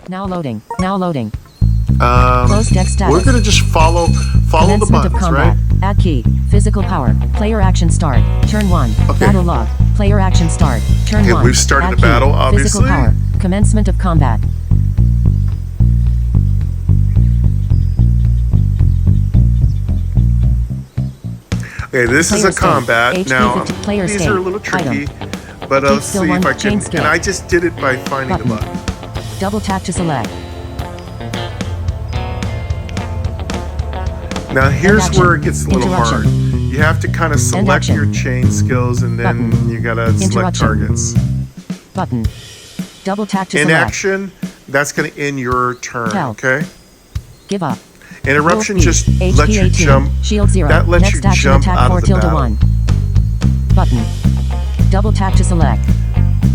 Now loading. Now loading. Close deck status. We're gonna just follow the buttons, of combat. right? Add key. Physical power. Player action start. Turn 1. Okay. Battle log. Player action start. Turn Okay, 1. we've started Add the battle, key. obviously. Physical power. Commencement of combat. Okay, this is Player a combat. state. Now, HP 50. Player these state. are a little tricky, Item. but Keep let's still see one. if I can. Chain skill. And I just did it by finding Button. the button. Double tap to select. Now here's action. where it gets a little hard. Interruption. You have to kind of select action. your chain skills, and then Button. you gotta select Interruption. targets. Button. Double tap to In select. action, that's gonna end your turn. Help. Okay. Give up. Interruption Wolf just beat. lets you 18. jump. Shield 0. That lets Next you action jump attack out 4 of the tilde battle. 1. Button. Double tap to select.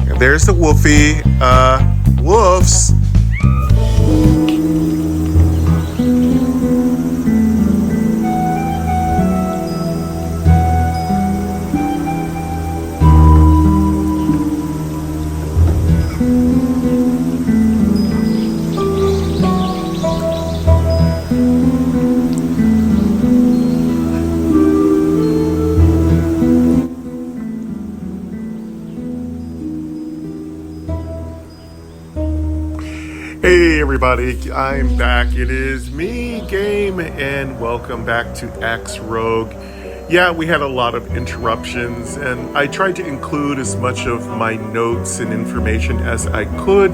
And there's the wolfie. Wolves. Hey everybody, I'm back. It is me, Game, and welcome back to Axe Rogue. Yeah, we had a lot of interruptions, and I tried to include as much of my notes and information as I could,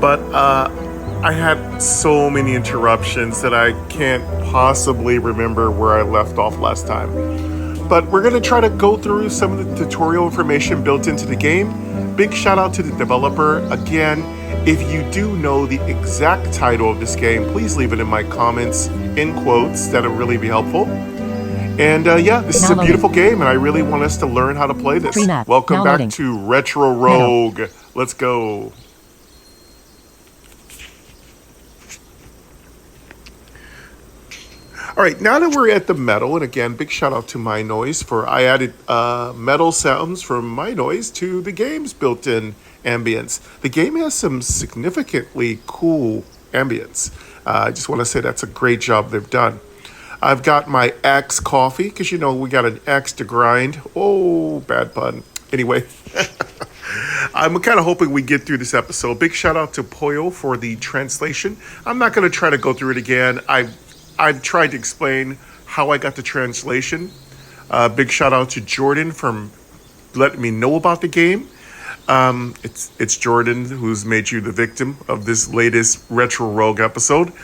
but I had so many interruptions that I can't possibly remember where I left off last time. But we're going to try to go through some of the tutorial information built into the game. Big shout out to the developer. Again, if you do know the exact title of this game, please leave it in my comments in quotes. That'll really be helpful. And yeah, this is a beautiful game, and I really want us to learn how to play this. Welcome back to Retro Rogue. Let's go. All right, now that we're at the metal, and again, big shout out to My Noise for I added metal sounds from My Noise to the game's built-in ambience. The game has some significantly cool ambience. I just want to say that's a great job they've done. I've got my axe coffee, because you know we got an axe to grind. Oh, bad pun. Anyway, I'm kind of hoping we get through this episode. Big shout out to Pollo for the translation. I'm not going to try to go through it again. I've tried to explain how I got the translation. Big shout out to Jordan for letting me know about the game. It's Jordan who's made you the victim of this latest Retro Rogue episode.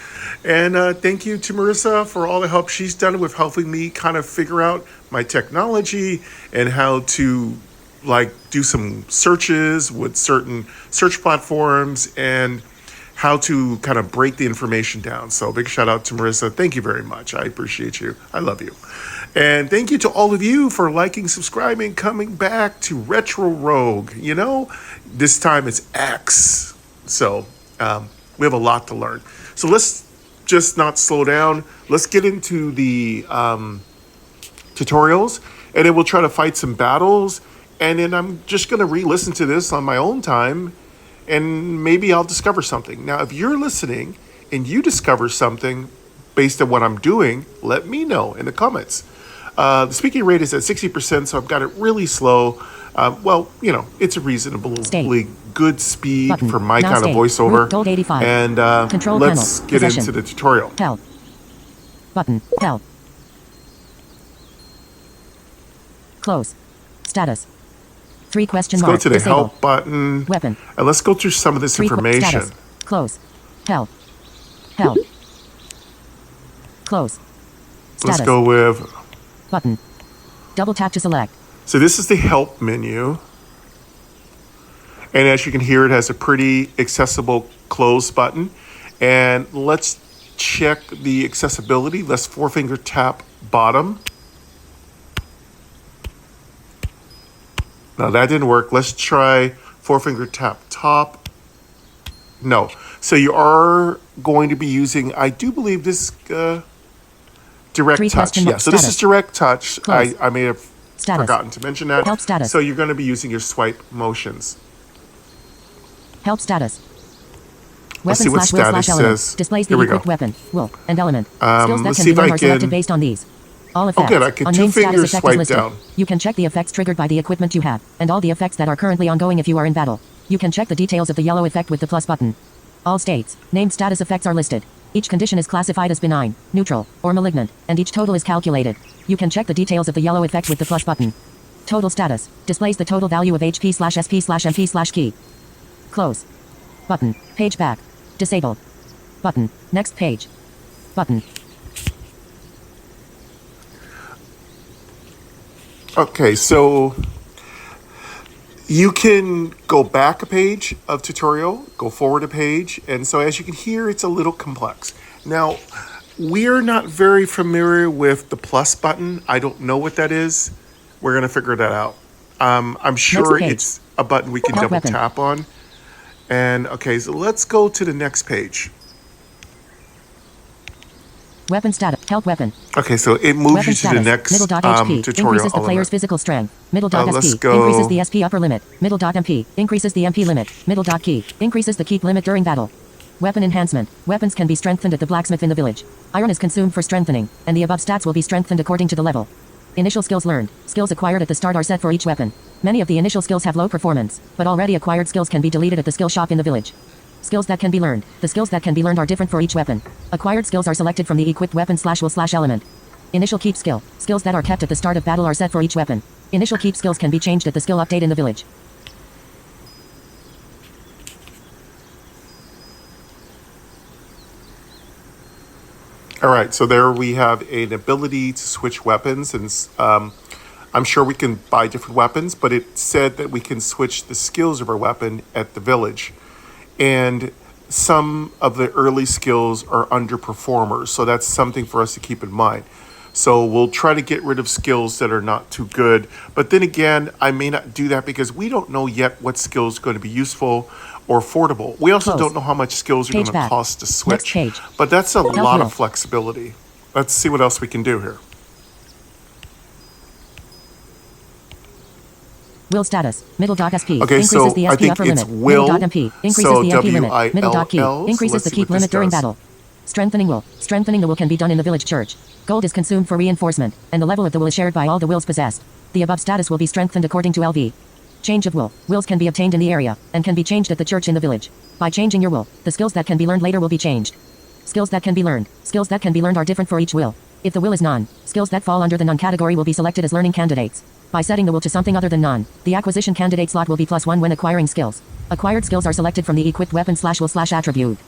And thank you to Marissa for all the help she's done with helping me kind of figure out my technology and how to do some searches with certain search platforms and how to kind of break the information down. So big shout out to Marissa. Thank you very much. I appreciate you. I love you. And thank you to all of you for liking, subscribing, coming back to Retro Rogue. You know, this time it's X. So we have a lot to learn. So let's just not slow down. Let's get into the tutorials, and then we'll try to fight some battles. And then I'm just going to re-listen to this on my own time, and maybe I'll discover something. Now, if you're listening and you discover something based on what I'm doing, let me know in the comments. The speaking rate is at 60%, so I've got it really slow. Well, you know, it's a reasonably good speed Button. for my Now kind of voiceover. And let's panel. get Possession. into the tutorial. Help. Button. Help. Close. Status. 3 question Let's mark. go to the Disable. help button. Weapon. And let's go through some of this information. Status. Close. Help. Help. Close. Status. Let's go with... Button. Double tap to select. So this is the help menu. And as you can hear, it has a pretty accessible close button. And let's check the accessibility. Let's 4-finger tap bottom. Now that didn't work. Let's try 4-finger tap top. No. So you are going to be using, I do believe this direct touch. Yeah, so this is direct touch. I may have forgotten to mention that. Help status. So you're going to be using your swipe motions. Help status. Let's see what status says. Displays Here the we go. equipped weapon, will, and element. Skills that Let's can see be if I learned or selected can. based on these. All effects. Oh, good. I can On two main status fingers effect is swipe listed. down. You can check the effects triggered by the equipment you have, and all the effects that are currently ongoing if you are in battle. You can check the details of the yellow effect with the plus button. All states, named status effects are listed. Each condition is classified as benign, neutral, or malignant, and each total is calculated. You can check the details of the yellow effect with the plus button. Total status displays the total value of HP/SP/MP/key. Close. Button. Page back. Disabled. Button. Next page. Button. Okay, so you can go back a page of tutorial, go forward a page, and so as you can hear, it's a little complex. Now, we're not very familiar with the plus button. I don't know what that is. We're going to figure that out. I'm sure it's a button we can double tap on. And okay, so let's go to the next page. Weapon status. Help weapon. Okay, so it moves Weapon you to status. the next Middle dot HP tutorial increases the element. player's physical strength. Middle dot let's SP go. increases the SP upper limit. Middle dot MP increases the MP limit. Middle dot key increases the keep limit during battle. Weapon enhancement. Weapons can be strengthened at the blacksmith in the village. Iron is consumed for strengthening, and the above stats will be strengthened according to the level. Initial skills learned. Skills acquired at the start are set for each weapon. Many of the initial skills have low performance, but already acquired skills can be deleted at the skill shop in the village. Skills that can be learned. The skills that can be learned are different for each weapon. Acquired skills are selected from the equipped weapon/will/element. Initial keep skill. Skills that are kept at the start of battle are set for each weapon. Initial keep skills can be changed at the skill update in the village. All right, so there we have an ability to switch weapons, and I'm sure we can buy different weapons, but it said that we can switch the skills of our weapon at the village. And some of the early skills are underperformers, so that's something for us to keep in mind. So we'll try to get rid of skills that are not too good, but then again, I may not do that because we don't know yet what skill is going to be useful or affordable. We also don't know how much skills are going to cost to switch, but that's a lot of flexibility. Let's see what else we can do here. Will status. Middle dot SP okay, increases so the I SP think upper it's limit. will. Middle dot MP increases So the MP limit. Middle dot key WILL. increases the keep limit during battle. Strengthening will. Strengthening the will can be done in the village church. Gold is consumed for reinforcement, and the level of the will is shared by all the wills possessed. The above status will be strengthened according to LV. Change of will. Wills can be obtained in the area, and can be changed at the church in the village. By changing your will, the skills that can be learned later will be changed. Skills that can be learned. Skills that can be learned are different for each will. If the will is none, skills that fall under the none category will be selected as learning candidates. By setting the will to something other than none, the acquisition candidate slot will be +1 when acquiring skills. Acquired skills are selected from the equipped weapon/will/attribute.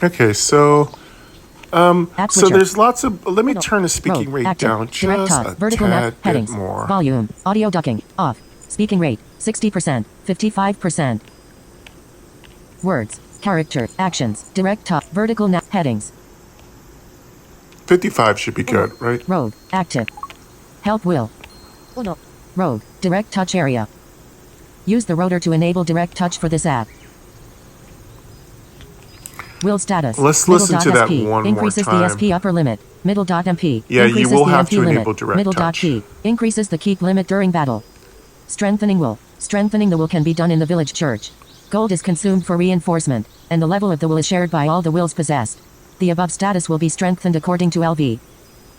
Okay, so there's lots of. Let me turn the speaking rate active, down just a vertical tad bit headings, more. volume, audio ducking, off, speaking rate, 60%, 55%. Words, character, actions, direct top, vertical headings. 55 should be good, right? Rogue, active. Help will. Rogue, direct touch area. Use the rotor to enable direct touch for this app. Will status. Let's Middle listen to dot that SP one more increases time. the SP upper limit. Middle dot MP Yeah, you increases will the have MP to limit. enable direct Middle dot touch. key increases the keep limit during battle. Strengthening will. Strengthening the will can be done in the village church. Gold is consumed for reinforcement, and the level of the will is shared by all the wills possessed. The above status will be strengthened according to LV.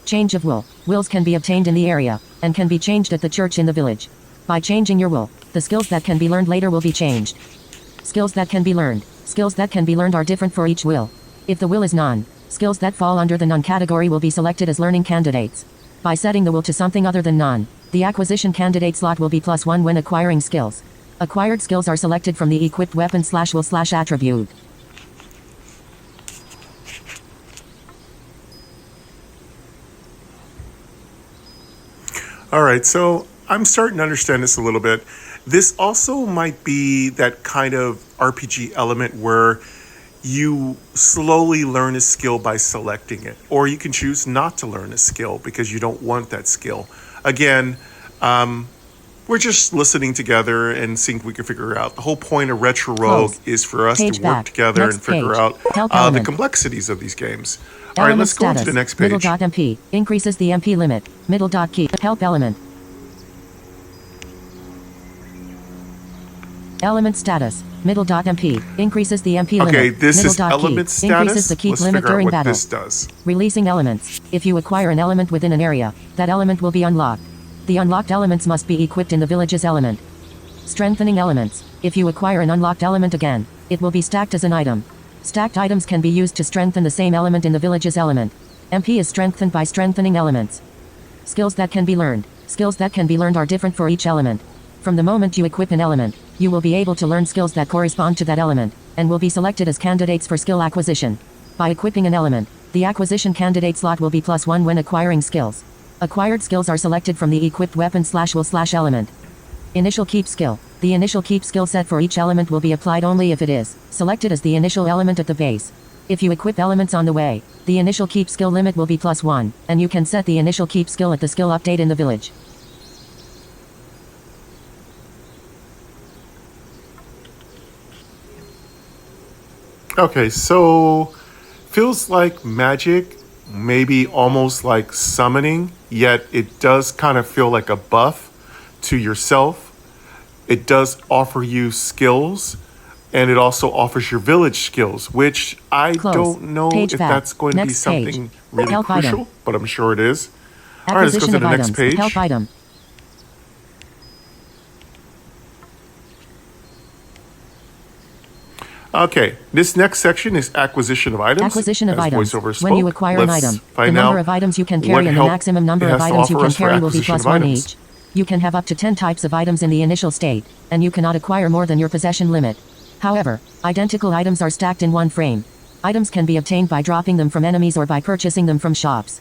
Change of will. Wills can be obtained in the area, and can be changed at the church in the village. By changing your will, the skills that can be learned later will be changed. Skills that can be learned. Skills that can be learned are different for each will. If the will is none, skills that fall under the none category will be selected as learning candidates. By setting the will to something other than none, the acquisition candidate slot will be +1 when acquiring skills. Acquired skills are selected from the equipped weapon/will/attribute. All right, so I'm starting to understand this a little bit. This also might be that kind of RPG element where you slowly learn a skill by selecting it, or you can choose not to learn a skill because you don't want that skill. Again, we're just listening together and seeing if we can figure it out. The whole point of Retro Rogue is for us to work together and figure out the complexities of these games. All right, let's go to the next page. Middle dot MP increases the MP limit. Middle dot key help element. Element status. Middle dot MP. Increases the MP limit. Okay, this Middle is dot element key. status. Increases the keep Let's limit figure out during what battle. this does. Releasing elements. If you acquire an element within an area, that element will be unlocked. The unlocked elements must be equipped in the village's element. Strengthening elements. If you acquire an unlocked element again, it will be stacked as an item. Stacked items can be used to strengthen the same element in the village's element. MP is strengthened by strengthening elements. Skills that can be learned. Skills that can be learned are different for each element. From the moment you equip an element, you will be able to learn skills that correspond to that element, and will be selected as candidates for skill acquisition. By equipping an element, the acquisition candidate slot will be +1 when acquiring skills. Acquired skills are selected from the equipped weapon/will/element. Initial keep skill. The initial keep skill set for each element will be applied only if it is selected as the initial element at the base. If you equip elements on the way, the initial keep skill limit will be +1, and you can set the initial keep skill at the skill update in the village. Okay, so feels like magic, maybe almost like summoning, yet it does kind of feel like a buff to yourself. It does offer you skills, and it also offers your village skills, which I don't know Page if back. that's going to be Next something page. really Help crucial, item. but I'm sure it is. All right, let's go Acquisition to of the next items. page. Help item. Okay, this next section is acquisition of items. Acquisition of as items. voiceover When you spoke. acquire an Let's item, the find number out of items you can what carry and the help maximum number it of has to items you offer can us for carry will be acquisition of +1 items. each. You can have up to 10 types of items in the initial state, and you cannot acquire more than your possession limit. However, identical items are stacked in one frame. Items can be obtained by dropping them from enemies or by purchasing them from shops.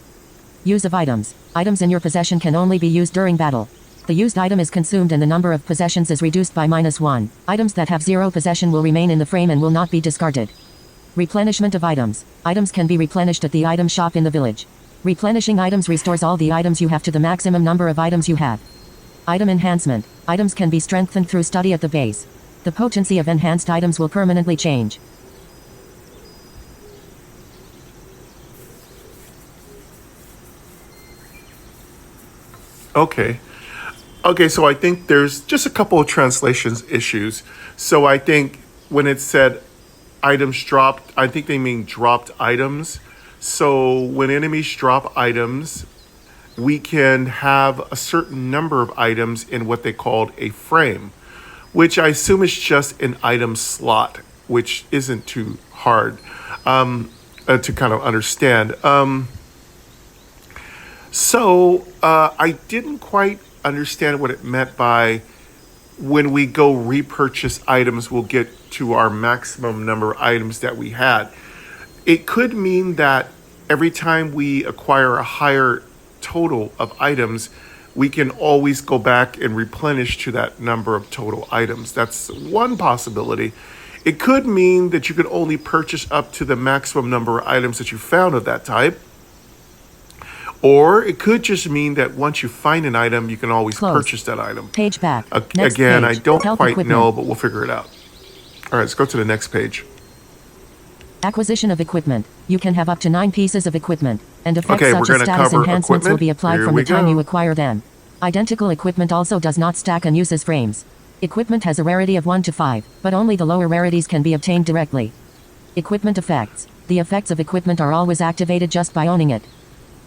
Use of items. Items in your possession can only be used during battle. The used item is consumed and the number of possessions is reduced by -1. Items that have 0 possession will remain in the frame and will not be discarded. Replenishment of items. Items can be replenished at the item shop in the village. Replenishing items restores all the items you have to the maximum number of items you have. Item enhancement. Items can be strengthened through study at the base. The potency of enhanced items will permanently change. Okay. Okay, so I think there's just a couple of translations issues. So I think when it said items dropped, I think they mean dropped items. So when enemies drop items, we can have a certain number of items in what they called a frame, which I assume is just an item slot, which isn't too hard to kind of understand. I didn't quite understand what it meant by when we go repurchase items, we'll get to our maximum number of items that we had. It could mean that every time we acquire a higher total of items, we can always go back and replenish to that number of total items. That's one possibility. It could mean that you could only purchase up to the maximum number of items that you found of that type. Or it could just mean that once you find an item, you can always purchase that item. Page back. Again, page. I don't Help quite equipment. know, but we'll figure it out. All right, let's go to the next page. Acquisition of equipment. You can have up to 9 pieces of equipment, and effects Okay, we're such as gonna status cover enhancements will equipment. be applied Here from we the time go. you acquire them. Identical equipment also does not stack and uses frames. Equipment has a rarity of 1 to 5, but only the lower rarities can be obtained directly. Equipment effects. The effects of equipment are always activated just by owning it.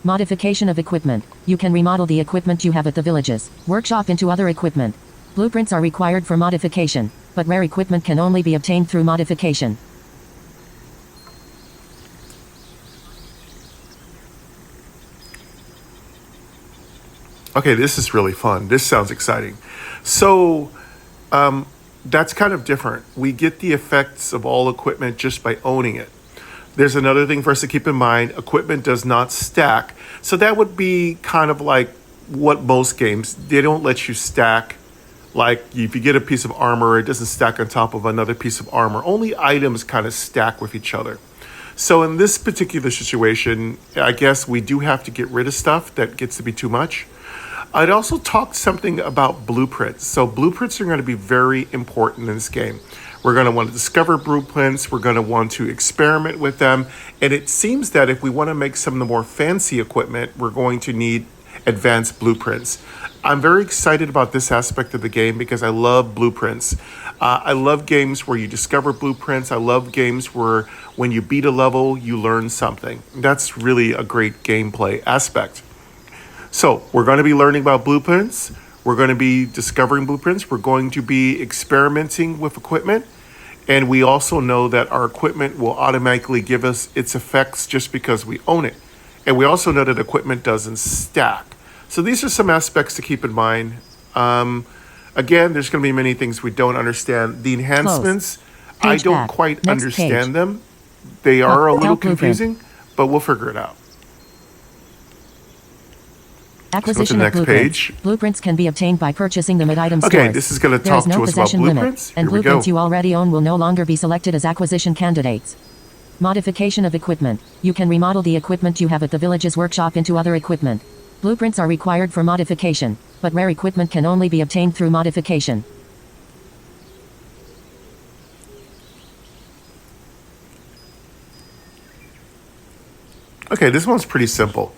Modification of equipment. You can remodel the equipment you have at the villages workshop into other equipment. Blueprints are required for modification, but rare equipment can only be obtained through modification. Okay, this is really fun. This sounds exciting. So, that's kind of different. We get the effects of all equipment just by owning it. There's another thing for us to keep in mind. Equipment does not stack. So that would be kind of like what most games, they don't let you stack. Like if you get a piece of armor, it doesn't stack on top of another piece of armor. Only items kind of stack with each other. So in this particular situation, I guess we do have to get rid of stuff that gets to be too much. I'd also talk something about blueprints. So blueprints are going to be very important in this game. We're going to want to discover blueprints. We're going to want to experiment with them. And it seems that if we want to make some of the more fancy equipment, we're going to need advanced blueprints. I'm very excited about this aspect of the game because I love blueprints. I love games where you discover blueprints. I love games where when you beat a level, you learn something. That's really a great gameplay aspect. So we're going to be learning about blueprints. We're going to be discovering blueprints. We're going to be experimenting with equipment. And we also know that our equipment will automatically give us its effects just because we own it. And we also know that equipment doesn't stack. So these are some aspects to keep in mind. Again, there's going to be many things we don't understand. The enhancements, I don't quite understand them. They are a little confusing, but we'll figure it out. Acquisition of blueprints. Blueprints can be obtained by purchasing them at item stores. Okay, this is going to talk to us about blueprints. And blueprints you already own will no longer be selected as acquisition candidates. Modification of equipment. You can remodel the equipment you have at the village's workshop into other equipment. Blueprints are required for modification, but rare equipment can only be obtained through modification. Okay, this one's pretty simple.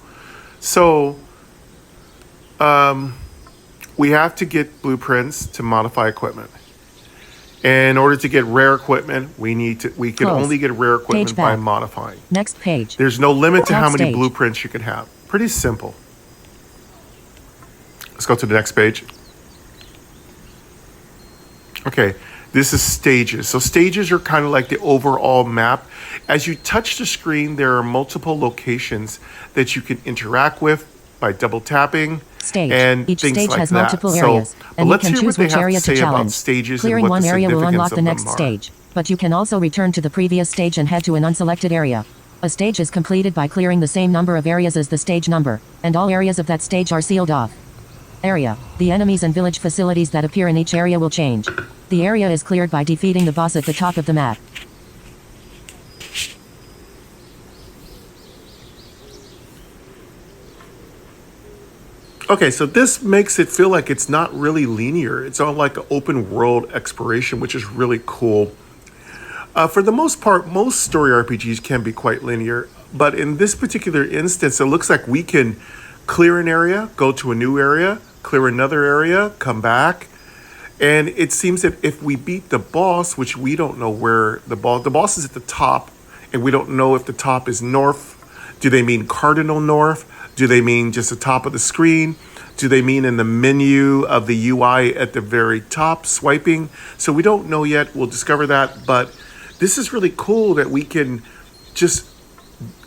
So, we have to get blueprints to modify equipment. And in order to get rare equipment, we can only get rare equipment by modifying. Next page. There's no limit to how many blueprints you can have. Pretty simple. Let's go to the next page. Okay, this is stages. So stages are kind of like the overall map. As you touch the screen, there are multiple locations that you can interact with by double tapping. And each things stage like has multiple areas, and you can choose which area to challenge. Clearing one area will unlock the next stage, but you can also return to the previous stage and head to an unselected area. A stage is completed by clearing the same number of areas as the stage number, and all areas of that stage are sealed off. Area. The enemies and village facilities that appear in each area will change. The area is cleared by defeating the boss at the top of the map. Okay, so this makes it feel like it's not really linear. It's all like an open world exploration, which is really cool. For the most part, most story RPGs can be quite linear, but in this particular instance, it looks like we can clear an area, go to a new area, clear another area, come back. And it seems that if we beat the boss, which we don't know where the boss is at the top, and we don't know if the top is north. Do they mean cardinal north? Do they mean just the top of the screen? Do they mean in the menu of the UI at the very top, swiping? So we don't know yet. We'll discover that. But this is really cool that we can just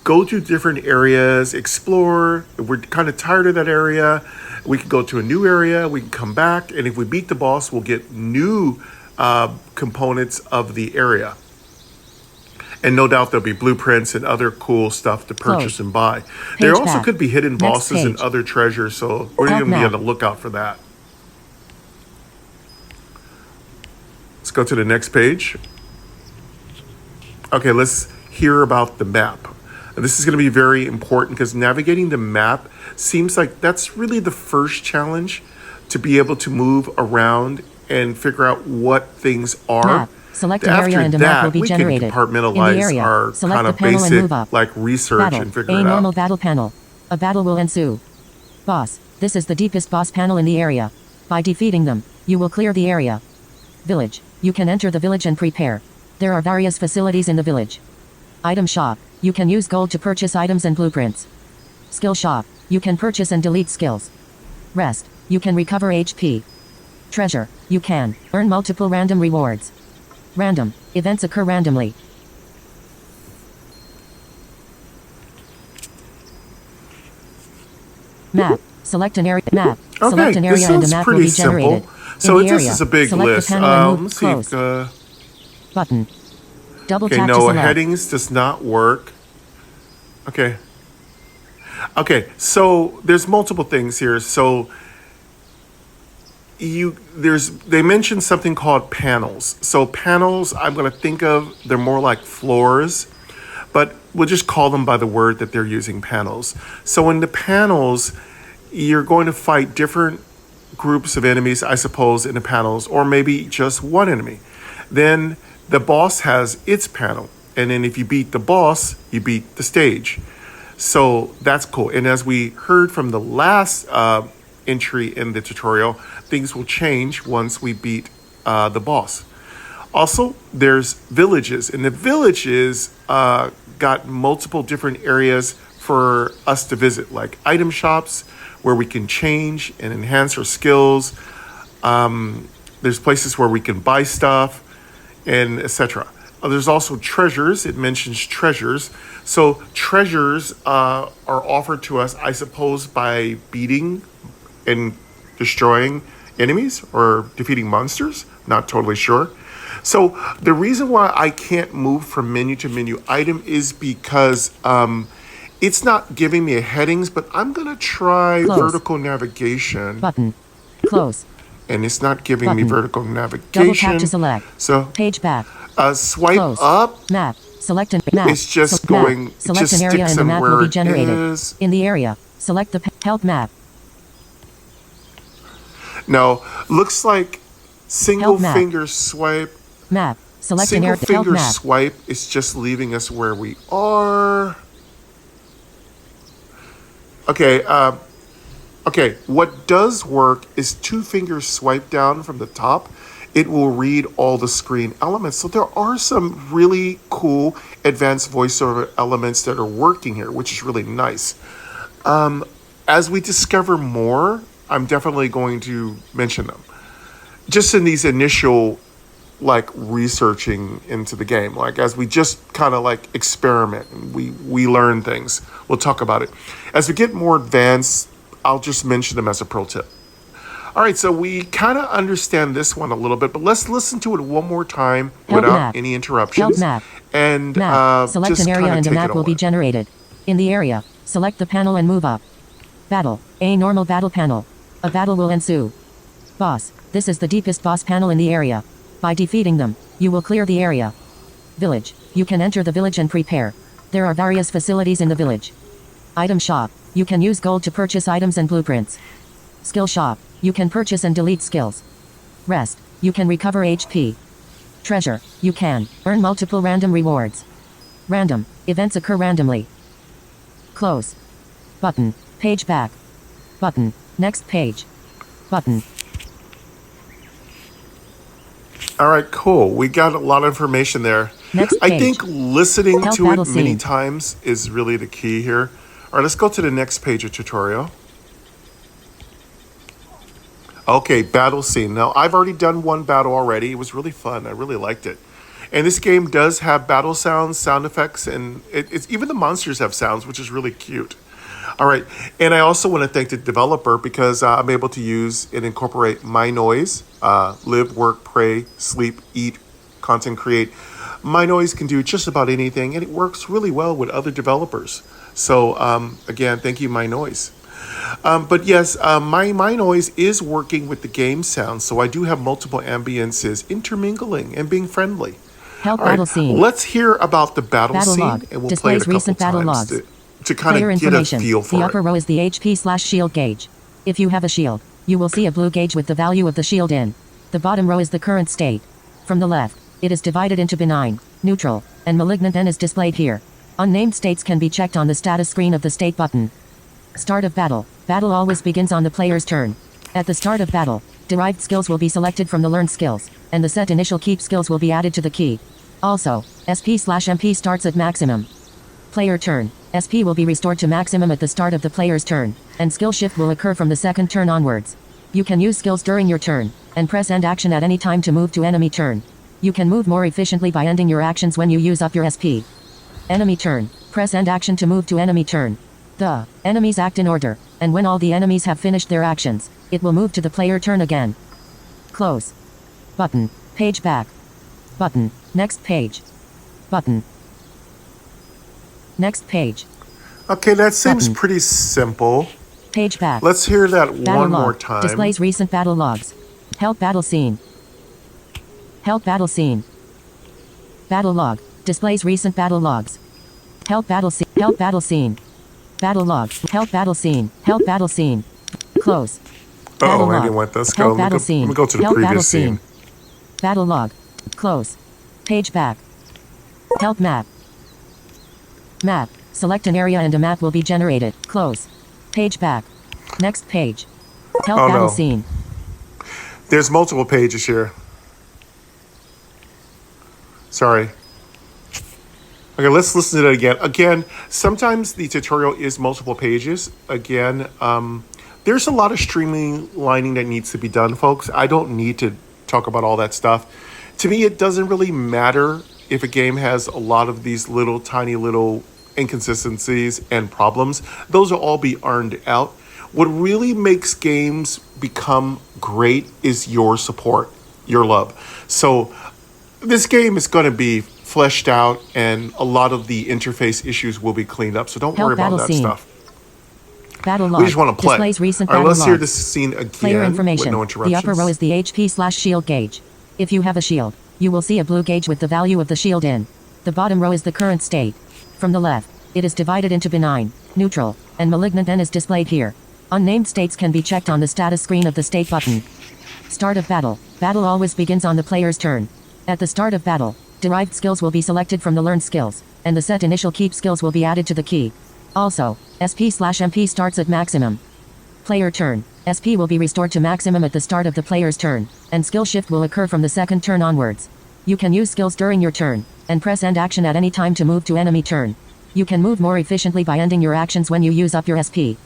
go to different areas, explore. If we're kind of tired of that area, we can go to a new area. We can come back. And if we beat the boss, we'll get new components of the area. And no doubt there'll be blueprints and other cool stuff to purchase and buy. There also could be hidden bosses and other treasures, so we're going to be on the lookout for that. Let's go to the next page. Okay, let's hear about the map. This is going to be very important because navigating the map seems like that's really the first challenge, to be able to move around and figure out what things are. Map. Select an area and a map will be generated. We can compartmentalize our kind of basic like research battle. And figure it out. A normal battle panel. A battle will ensue. Boss. This is the deepest boss panel in the area. By defeating them, you will clear the area. Village. You can enter the village and prepare. There are various facilities in the village. Item shop. You can use gold to purchase items and blueprints. Skill shop. You can purchase and delete skills. Rest. You can recover HP. Treasure. You can earn multiple random rewards. Random. Events occur randomly. Map. Select an area. Map. Okay, select an area and a map will be generated. Simple. So this is a big select list. The panel and move Let's close. see. Button. Double Okay, tap no, to select. headings does not work. Okay. Okay, so there's multiple things here. So they mentioned something called panels. So panels, I'm going to think of, they're more like floors, but we'll just call them by the word that they're using, panels. So in the panels, you're going to fight different groups of enemies, I suppose, in the panels, or maybe just one enemy. Then the boss has its panel, and then if you beat the boss, you beat the stage. So that's cool. And as we heard from the last entry in the tutorial, things will change once we beat the boss. Also, there's villages, and the villages got multiple different areas for us to visit, like item shops where we can change and enhance our skills. There's places where we can buy stuff, and etc. There's also treasures. It mentions treasures. So treasures are offered to us, I suppose, by beating and destroying enemies or defeating monsters. Not totally sure. So the reason why I can't move from menu to menu item is because it's not giving me a headings, but I'm going to try Close. vertical navigation. Button. Close. And it's not giving me Button. vertical Double navigation. tap to select. So Page back. swipe Close. up. Map. Select an map. It's just Map. going. It Select just an area sticks and the them map where will be it generated. is. In the area, select the help map. No, looks like single Help map. finger swipe. Map. Select an Single area. Help finger map. swipe is just leaving us where we are. Okay. Okay. What does work is two fingers swipe down from the top. It will read all the screen elements. So there are some really cool advanced voiceover elements that are working here, which is really nice. As we discover more, I'm definitely going to mention them. Just in these initial, like, researching into the game, like as we just kind of like experiment and we learn things, we'll talk about it. As we get more advanced, I'll just mention them as a pro tip. All right, so we kind of understand this one a little bit, but let's listen to it one more time Help without map. any interruptions. Help map. And Map. Select just an area kinda and a take map it will be on. generated. In the area, select the panel and move up. Battle. A normal battle panel. A battle will ensue. Boss. This is the deepest boss panel in the area. By defeating them, you will clear the area. Village. You can enter the village and prepare. There are various facilities in the village. Item shop. You can use gold to purchase items and blueprints. Skill shop. You can purchase and delete skills. Rest. You can recover HP. Treasure. You can earn multiple random rewards. Random. Events occur randomly. Close. Button. Page back. Button. Next page. Button. All right, cool. We got a lot of information there. Next I page. think listening Help to it battle many scene. times is really the key here. All right, let's go to the next page of tutorial. Okay, battle scene. Now, I've already done one battle already. It was really fun. I really liked it. And this game does have battle sounds, sound effects, and it's even the monsters have sounds, which is really cute. All right, and I also want to thank the developer because I'm able to use and incorporate my noise, live, work, pray, sleep, eat, content create. My noise can do just about anything, and it works really well with other developers. So again, thank you, my noise. But yes, my noise is working with the game sound, so I do have multiple ambiances intermingling and being friendly. Help All right, battle scene. let's hear about the battle Battle scene, log. and we'll Displays play it a recent couple battle times logs. to kind Player of get a information. feel for The it. upper row is the HP/shield gauge. If you have a shield, you will see a blue gauge with the value of the shield in. The bottom row is the current state. From the left, it is divided into benign, neutral, and malignant and is displayed here. Unnamed states can be checked on the status screen of the state button. Start of battle. Battle always begins on the player's turn. At the start of battle, derived skills will be selected from the learned skills, and the set initial keep skills will be added to the key. Also, SP/MP starts at maximum. Player turn. SP will be restored to maximum at the start of the player's turn, and skill shift will occur from the second turn onwards. You can use skills during your turn, and press end action at any time to move to enemy turn. You can move more efficiently by ending your actions when you use up your SP. Enemy turn. Press end action to move to enemy turn. The enemies act in order, and when all the enemies have finished their actions, it will move to the player turn again. Close. Button. Page back. Button. Next page. Button. Next page. Okay, that seems Button. pretty simple. Page back. Let's hear that Battle one log. more time. Displays recent battle logs. Help battle scene. Help battle scene. Battle log. Displays recent battle logs. Help battle scene. Help battle scene. Battle log. Help battle scene. Help battle scene. Close. Battle Oh, I log. didn't want this. Help Let battle me scene. go to the Help battle previous scene. Battle log. Close. Page back. Help map. Map. Select an area and a map will be generated. Close. Page back. Next page. Help Oh battle no. scene. There's multiple pages here. Sorry. Okay, let's listen to that again. Again, sometimes the tutorial is multiple pages. Again, there's a lot of streamlining that needs to be done, folks. I don't need to talk about all that stuff. To me, it doesn't really matter if a game has a lot of these little, tiny little inconsistencies and problems. Those will all be ironed out. What really makes games become great is your support, your love. So this game is going to be fleshed out, and a lot of the interface issues will be cleaned up. So don't worry about that stuff. Battle log. We just want to play. Displays recent all right, battle let's hear log. this scene again. Player information. With no interruptions. The upper row is the HP/shield gauge. If you have a shield, you will see a blue gauge with the value of the shield in. The bottom row is the current state. From the left, it is divided into benign, neutral, and malignant and is displayed here. Unnamed states can be checked on the status screen of the state button. Start of battle. Battle always begins on the player's turn. At the start of battle, derived skills will be selected from the learned skills, and the set initial keep skills will be added to the key. Also, SP/MP starts at maximum. Player turn. SP will be restored to maximum at the start of the player's turn, and skill shift will occur from the second turn onwards. You can use skills during your turn, and press end action at any time to move to enemy turn. You can move more efficiently by ending your actions when you use up your SP.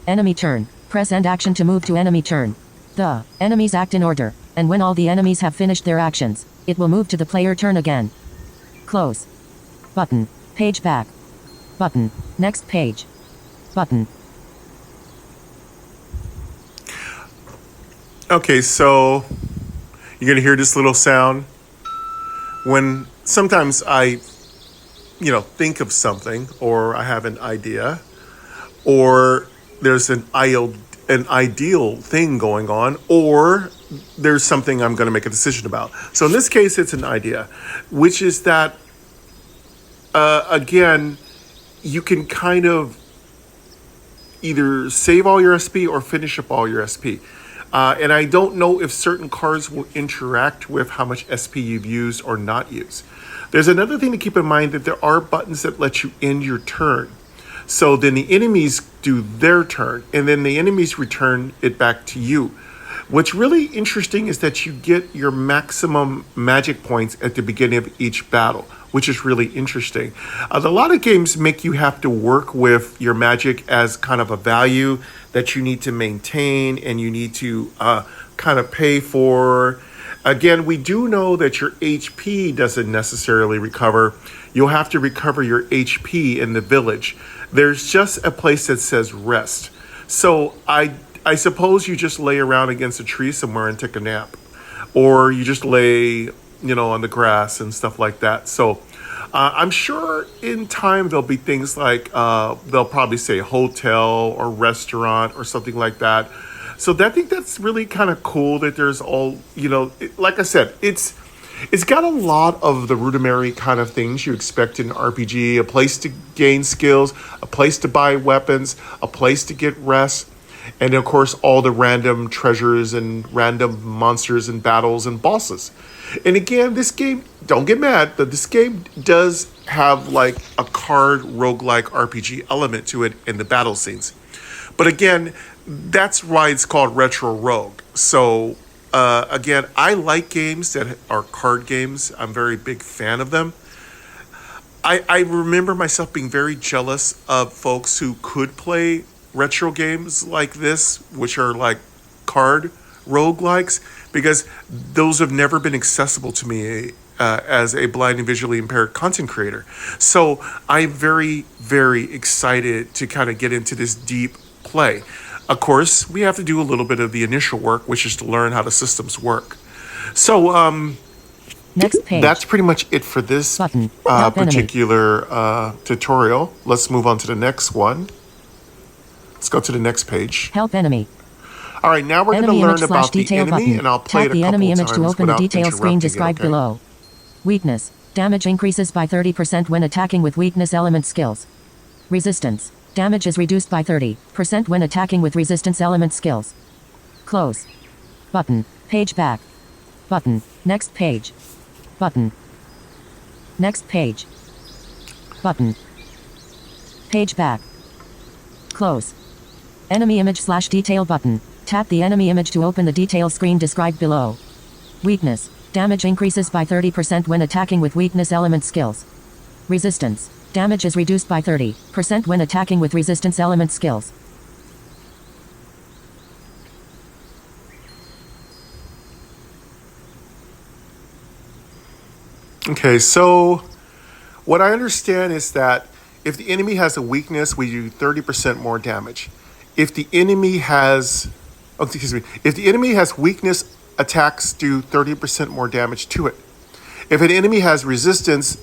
Enemy turn. Press end action to move to enemy turn. The enemies act in order, and when all the enemies have finished their actions, it will move to the player turn again. Close. Button. Page back. Button. Next page. Button. Okay, so you're going to hear this little sound. When sometimes I, think of something, or I have an idea, or there's an ideal thing going on, or there's something I'm going to make a decision about. So in this case, it's an idea, which is that, again, you can kind of either save all your SP or finish up all your SP. And I don't know if certain cards will interact with how much SP you've used or not used. There's another thing to keep in mind, that there are buttons that let you end your turn. So then the enemies do their turn, and then the enemies return it back to you. What's really interesting is that you get your maximum magic points at the beginning of each battle, which is really interesting. A lot of games make you have to work with your magic as kind of a value that you need to maintain and you need to kind of pay for. Again, we do know that your HP doesn't necessarily recover. You'll have to recover your HP in the village. There's just a place that says rest. So I suppose you just lay around against a tree somewhere and take a nap. Or you just lay, on the grass and stuff like that. So I'm sure in time there'll be things like, they'll probably say hotel or restaurant or something like that. So I think that's really kind of cool that there's all, like I said, it's got a lot of the rudimentary kind of things you expect in an RPG, a place to gain skills, a place to buy weapons, a place to get rest, and of course all the random treasures and random monsters and battles and bosses. And again, this game, don't get mad, but this game does have like a card roguelike RPG element to it in the battle scenes. But again, that's why it's called Retro Rogue. So again, I like games that are card games. I'm a very big fan of them. I remember myself being very jealous of folks who could play retro games like this, which are like card roguelikes, because those have never been accessible to me as a blind and visually impaired content creator. So I'm very, very excited to kind of get into this deep play. Of course, we have to do a little bit of the initial work, which is to learn how the systems work. So next page. That's pretty much it for this particular tutorial. Let's move on to the next one. Let's go to the next page. Help enemy. All right, now we're going to learn about the enemy, button. and I'll play Tap it a the couple enemy of image times to open the detail screen described okay? below. Weakness. Damage increases by 30% when attacking with weakness element skills. Resistance. Damage is reduced by 30% when attacking with resistance element skills. Close. Button. Page back. Button. Next page. Button. Next page. Button. Page back. Close. Enemy image / detail button. Tap the enemy image to open the detail screen described below. Weakness. Damage increases by 30% when attacking with weakness element skills. Resistance. Damage is reduced by 30% when attacking with resistance element skills. Okay, so what I understand is that if the enemy has a weakness, we do 30% more damage. If the enemy has, if the enemy has weakness, attacks do 30% more damage to it. If an enemy has resistance,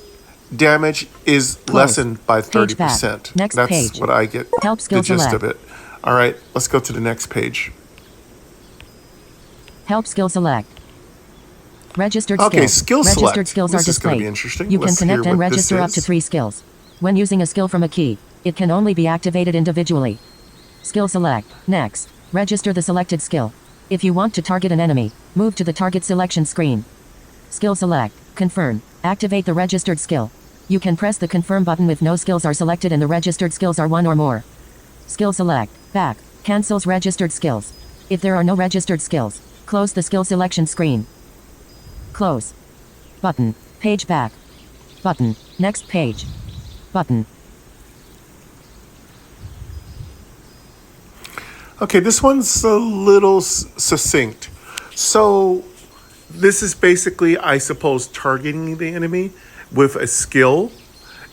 damage is lessened by 30%. Next That's page. what I get, Help skill the gist select. of it. All right, let's go to the next page. Help skill select. Registered Okay, skills. skill Registered select. skills This are is gonna displayed. be interesting. You can Let's hear connect and what this register up to is. 3 skills. When using a skill from a key, it can only be activated individually. Skill select. Next, register the selected skill. If you want to target an enemy, move to the target selection screen. Skill select. Confirm. Activate the registered skill. You can press the confirm button if no skills are selected and the registered skills are 1 or more. Skill select. Back. Cancels registered skills. If there are no registered skills, close the skill selection screen. Close. Button. Page back. Button. Next page. Button. Okay, this one's a little succinct. So this is basically, I suppose, targeting the enemy with a skill.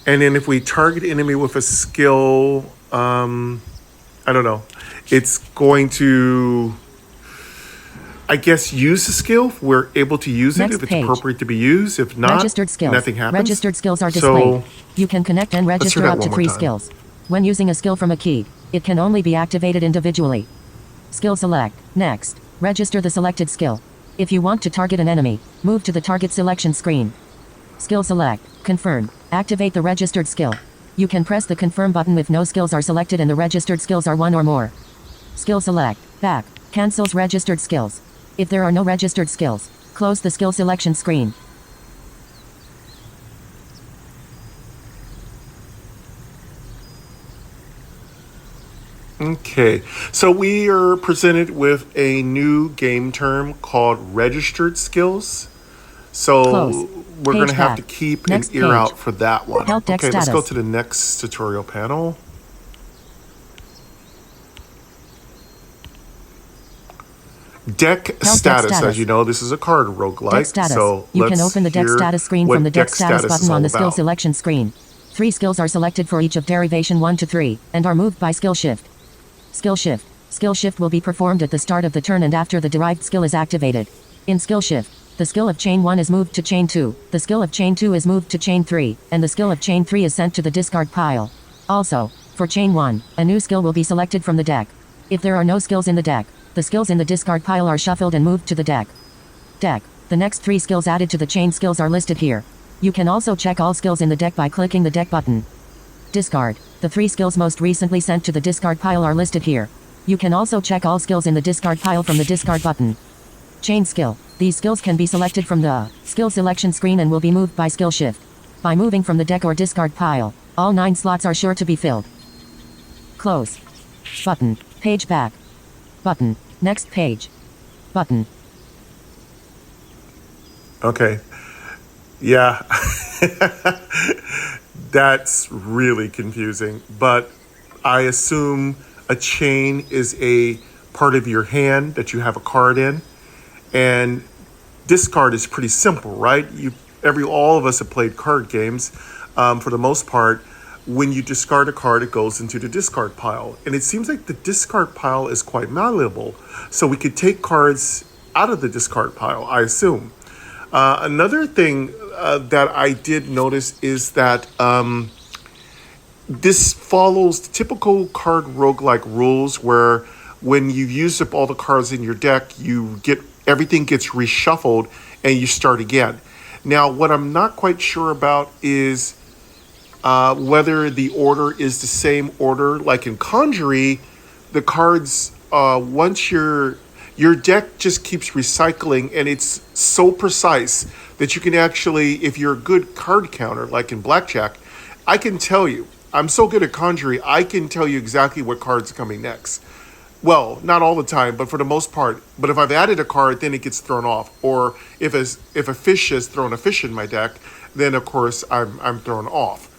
And then if we target enemy with a skill, I don't know, it's going to, I guess, use the skill. We're able to use Next it if it's page. appropriate to be used. If not, Registered skills. nothing happens. Registered skills are displayed. So You can connect and hear register that up to one more 3 time. skills. When using a skill from a key, it can only be activated individually. Skill select. Next, register the selected skill. If you want to target an enemy, move to the target selection screen. Skill select. Confirm. Activate the registered skill. You can press the confirm button if no skills are selected and the registered skills are 1 or more. Skill select. Back. Cancels registered skills. If there are no registered skills, close the skill selection screen. Okay, so we are presented with a new game term called registered skills. So Close. we're going to Page have back. to keep Next an ear page. out for that one. Help deck Okay, let's go status. to the next tutorial panel. Deck deck status. status. As you know, this is a card roguelike. Deck status. So You can let's open the deck hear status screen what from the deck status is button all on the skill about. selection screen. 3 skills are selected for each of derivation 1 to 3, and are moved by skill shift. Skill shift. Skill shift will be performed at the start of the turn and after the derived skill is activated. In skill shift, the skill of chain 1 is moved to chain 2, the skill of chain 2 is moved to chain 3, and the skill of chain 3 is sent to the discard pile. Also, for chain 1, a new skill will be selected from the deck. If there are no skills in the deck, the skills in the discard pile are shuffled and moved to the deck. Deck. The next 3 skills added to the chain skills are listed here. You can also check all skills in the deck by clicking the deck button. Discard. The 3 skills most recently sent to the discard pile are listed here. You can also check all skills in the discard pile from the discard button. Chain skill. These skills can be selected from the skill selection screen and will be moved by skill shift. By moving from the deck or discard pile, all 9 slots are sure to be filled. Close. Button. Page back. Button. Next page. Button. Okay. Yeah. That's really confusing. But I assume a chain is a part of your hand that you have a card in. And discard is pretty simple, right? All of us have played card games. For the most part, when you discard a card, it goes into the discard pile. And it seems like the discard pile is quite malleable. So we could take cards out of the discard pile, I assume. Another thing that I did notice is that this follows the typical card roguelike rules where when you've used up all the cards in your deck, everything gets reshuffled and you start again. Now, what I'm not quite sure about is whether the order is the same order. Like in Conjury, the cards, once your deck just keeps recycling, and it's so precise that you can actually, if you're a good card counter, like in Blackjack, I can tell you I'm so good at Conjury, I can tell you exactly what card's coming next. Well, not all the time, but for the most part. But if I've added a card, then it gets thrown off. Or if a fish has thrown a fish in my deck, then of course I'm thrown off.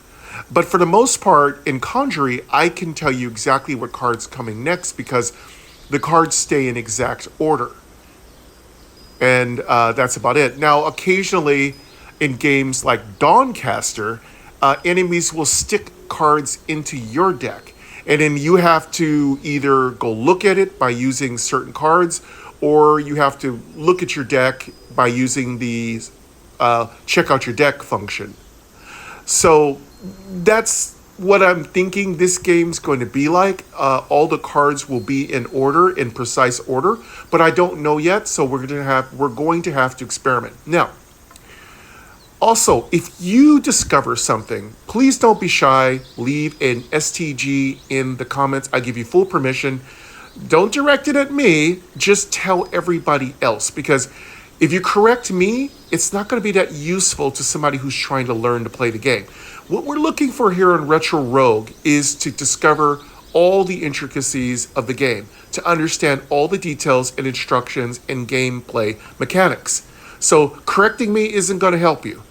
But for the most part, in Conjury, I can tell you exactly what card's coming next because the cards stay in exact order. And that's about it. Now, occasionally in games like Dawncaster, enemies will stick cards into your deck. And then you have to either go look at it by using certain cards, or you have to look at your deck by using the check out your deck function. So that's what I'm thinking this game's going to be like. All the cards will be in order, in precise order, but I don't know yet, so we're going to have to experiment. Now, also, if you discover something, please don't be shy. Leave an STG in the comments. I give you full permission. Don't direct it at me. Just tell everybody else. Because if you correct me, it's not going to be that useful to somebody who's trying to learn to play the game. What we're looking for here on Retro Rogue is to discover all the intricacies of the game, to understand all the details and instructions and gameplay mechanics. So correcting me isn't going to help you.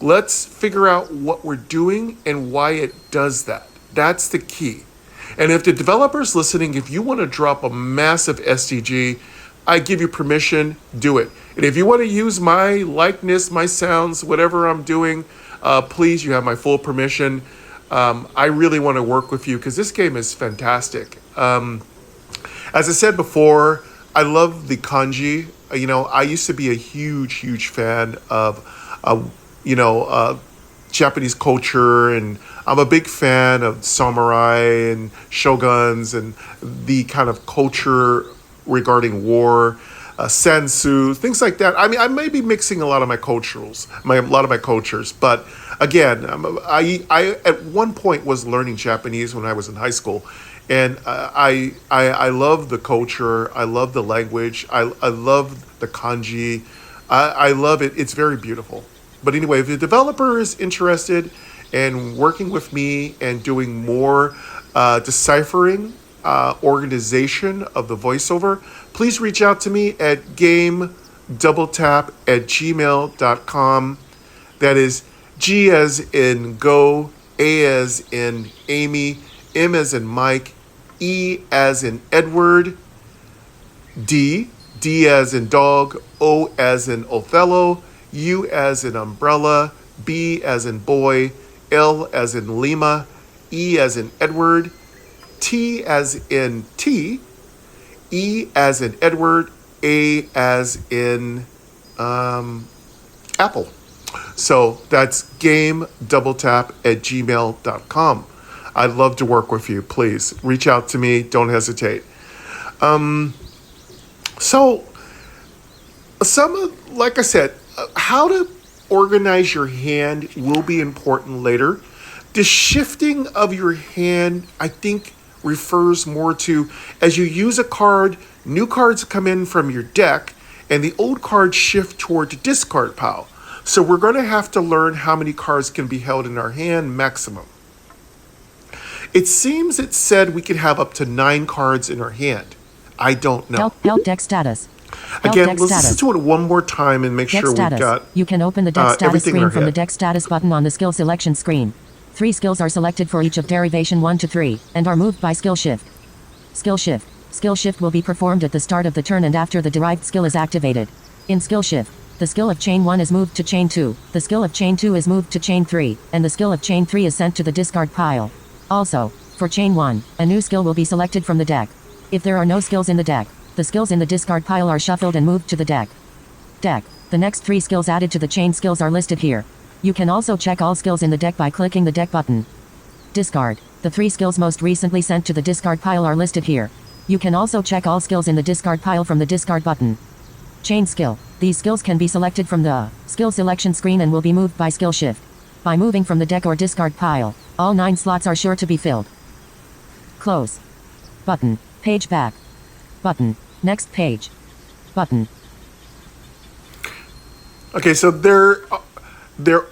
Let's figure out what we're doing and why it does that. That's the key. And if the developer's listening, if you want to drop a massive SDG, I give you permission, do it. And if you want to use my likeness, my sounds, whatever I'm doing, please, you have my full permission. I really want to work with you because this game is fantastic. As I said before, I love the kanji. I used to be a huge fan of Japanese culture, and I'm a big fan of samurai and shoguns and the kind of culture regarding war, sensu, things like that. I mean, I may be mixing a lot of my cultures, but again, I at one point was learning Japanese when I was in high school, and I love the culture, I love the language, I love the kanji, I love it. It's very beautiful. But anyway, if the developer is interested in working with me and doing more deciphering, organization of the voiceover, please reach out to me at gamedoubletap@gmail.com. That is G as in go, A as in Amy, M as in Mike, E as in Edward, D as in dog, O as in Othello, U as in umbrella, B as in boy, L as in Lima, E as in Edward, T as in T, E as in Edward, A as in Apple. So that's gamedoubletap@gmail.com. I'd love to work with you. Please reach out to me. Don't hesitate. Like I said, how to organize your hand will be important later. The shifting of your hand, I think, refers more to as you use a card, new cards come in from your deck, and the old cards shift toward the discard pile. So we're going to have to learn how many cards can be held in our hand maximum. It seems it said we could have up to 9 cards in our hand. I don't know. Help deck status. Again, let's listen to it one more time and make deck sure we've status. got You can open the deck status screen from head. the deck status button on the skill selection screen. 3 skills are selected for each of derivation 1 to 3, and are moved by skill shift. Skill shift. Skill shift will be performed at the start of the turn and after the derived skill is activated. In skill shift, the skill of chain 1 is moved to chain 2, the skill of chain 2 is moved to chain 3, and the skill of chain 3 is sent to the discard pile. Also, for chain 1, a new skill will be selected from the deck. If there are no skills in the deck, the skills in the discard pile are shuffled and moved to the deck. The next 3 skills added to the chain skills are listed here. You can also check all skills in the deck by clicking the deck button. Discard. The 3 skills most recently sent to the discard pile are listed here. You can also check all skills in the discard pile from the discard button. Chain skill. These skills can be selected from the skill selection screen and will be moved by skill shift. By moving from the deck or discard pile, all 9 slots are sure to be filled. Close. Button. Page back. Button. Next page. Button. Okay, so there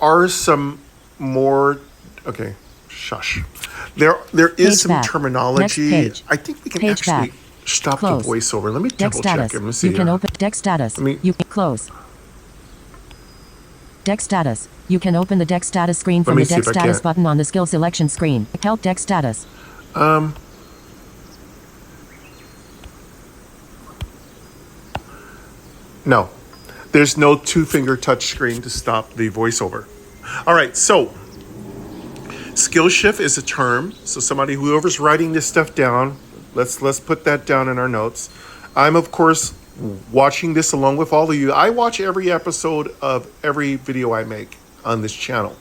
are some more. Okay, Shush. There is Page some back. Next terminology. page. I think we can Page actually back. stop Close. the voiceover. Let me Deck double check. status. Let me see You can here. open deck status. Let me- You can close. Deck status. You can open the deck status screen from me the see deck if I status can. button on the skill selection screen. Help deck status. No. There's no two-finger touch screen to stop the voiceover. All right, so skill shift is a term. So whoever's writing this stuff down, let's put that down in our notes. I'm, of course, watching this along with all of you. I watch every episode of every video I make on this channel.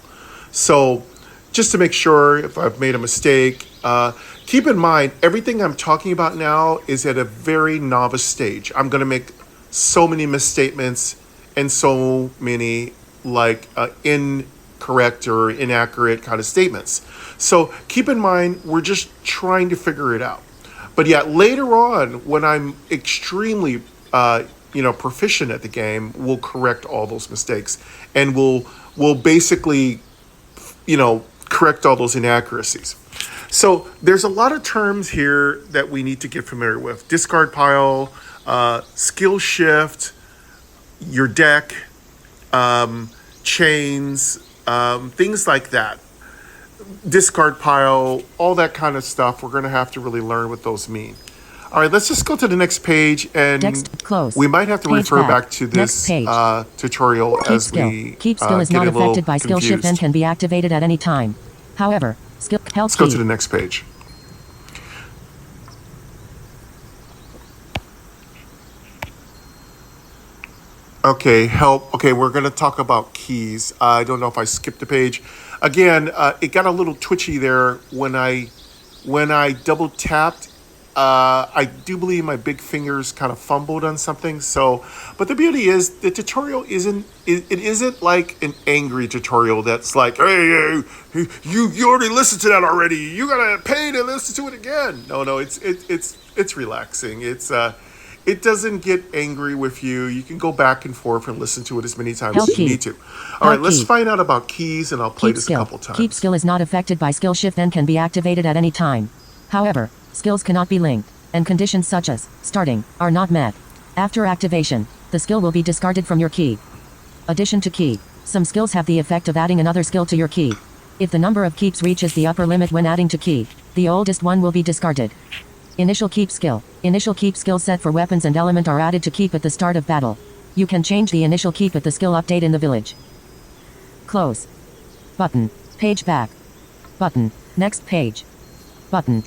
So just to make sure if I've made a mistake, keep in mind, everything I'm talking about now is at a very novice stage. I'm going to make so many misstatements and so many incorrect or inaccurate kind of statements. So keep in mind, we're just trying to figure it out. But yet later on, when I'm extremely proficient at the game, we'll correct all those mistakes and we'll basically correct all those inaccuracies. So there's a lot of terms here that we need to get familiar with. Discard pile, skill shift, your deck, chains, things like that. Discard pile, all that kind of stuff. We're going to have to really learn what those mean. All right, let's just go to the next page, and Close. we might have to Page refer back. back to Next this page. tutorial Keep as skill. we Keep skill is get not a little affected by skill shift and confused. can be activated at any time. However, skill help Let's go key. to the next page. Okay, help. Okay, we're going to talk about keys. I don't know if I skipped a page. Again, it got a little twitchy there when I double tapped. I do believe my big fingers kind of fumbled on something. So, but the beauty is the tutorial isn't like an angry tutorial that's like, hey, you already listened to that already. You gotta pay to listen to it again. No, it's relaxing. It doesn't get angry with you. You can go back and forth and listen to it as many times as you need to. All right, let's find out about keys, and I'll play this a couple times. Keep skill is not affected by skill shift and can be activated at any time. However, skills cannot be linked, and conditions such as starting are not met. After activation, the skill will be discarded from your key. Addition to key. Some skills have the effect of adding another skill to your key. If the number of keeps reaches the upper limit when adding to key, the oldest one will be discarded. Initial keep skill. Initial keep skill set for weapons and element are added to keep at the start of battle. You can change the initial keep at the skill update in the village. Close. Button. Page back. Button. Next page. Button.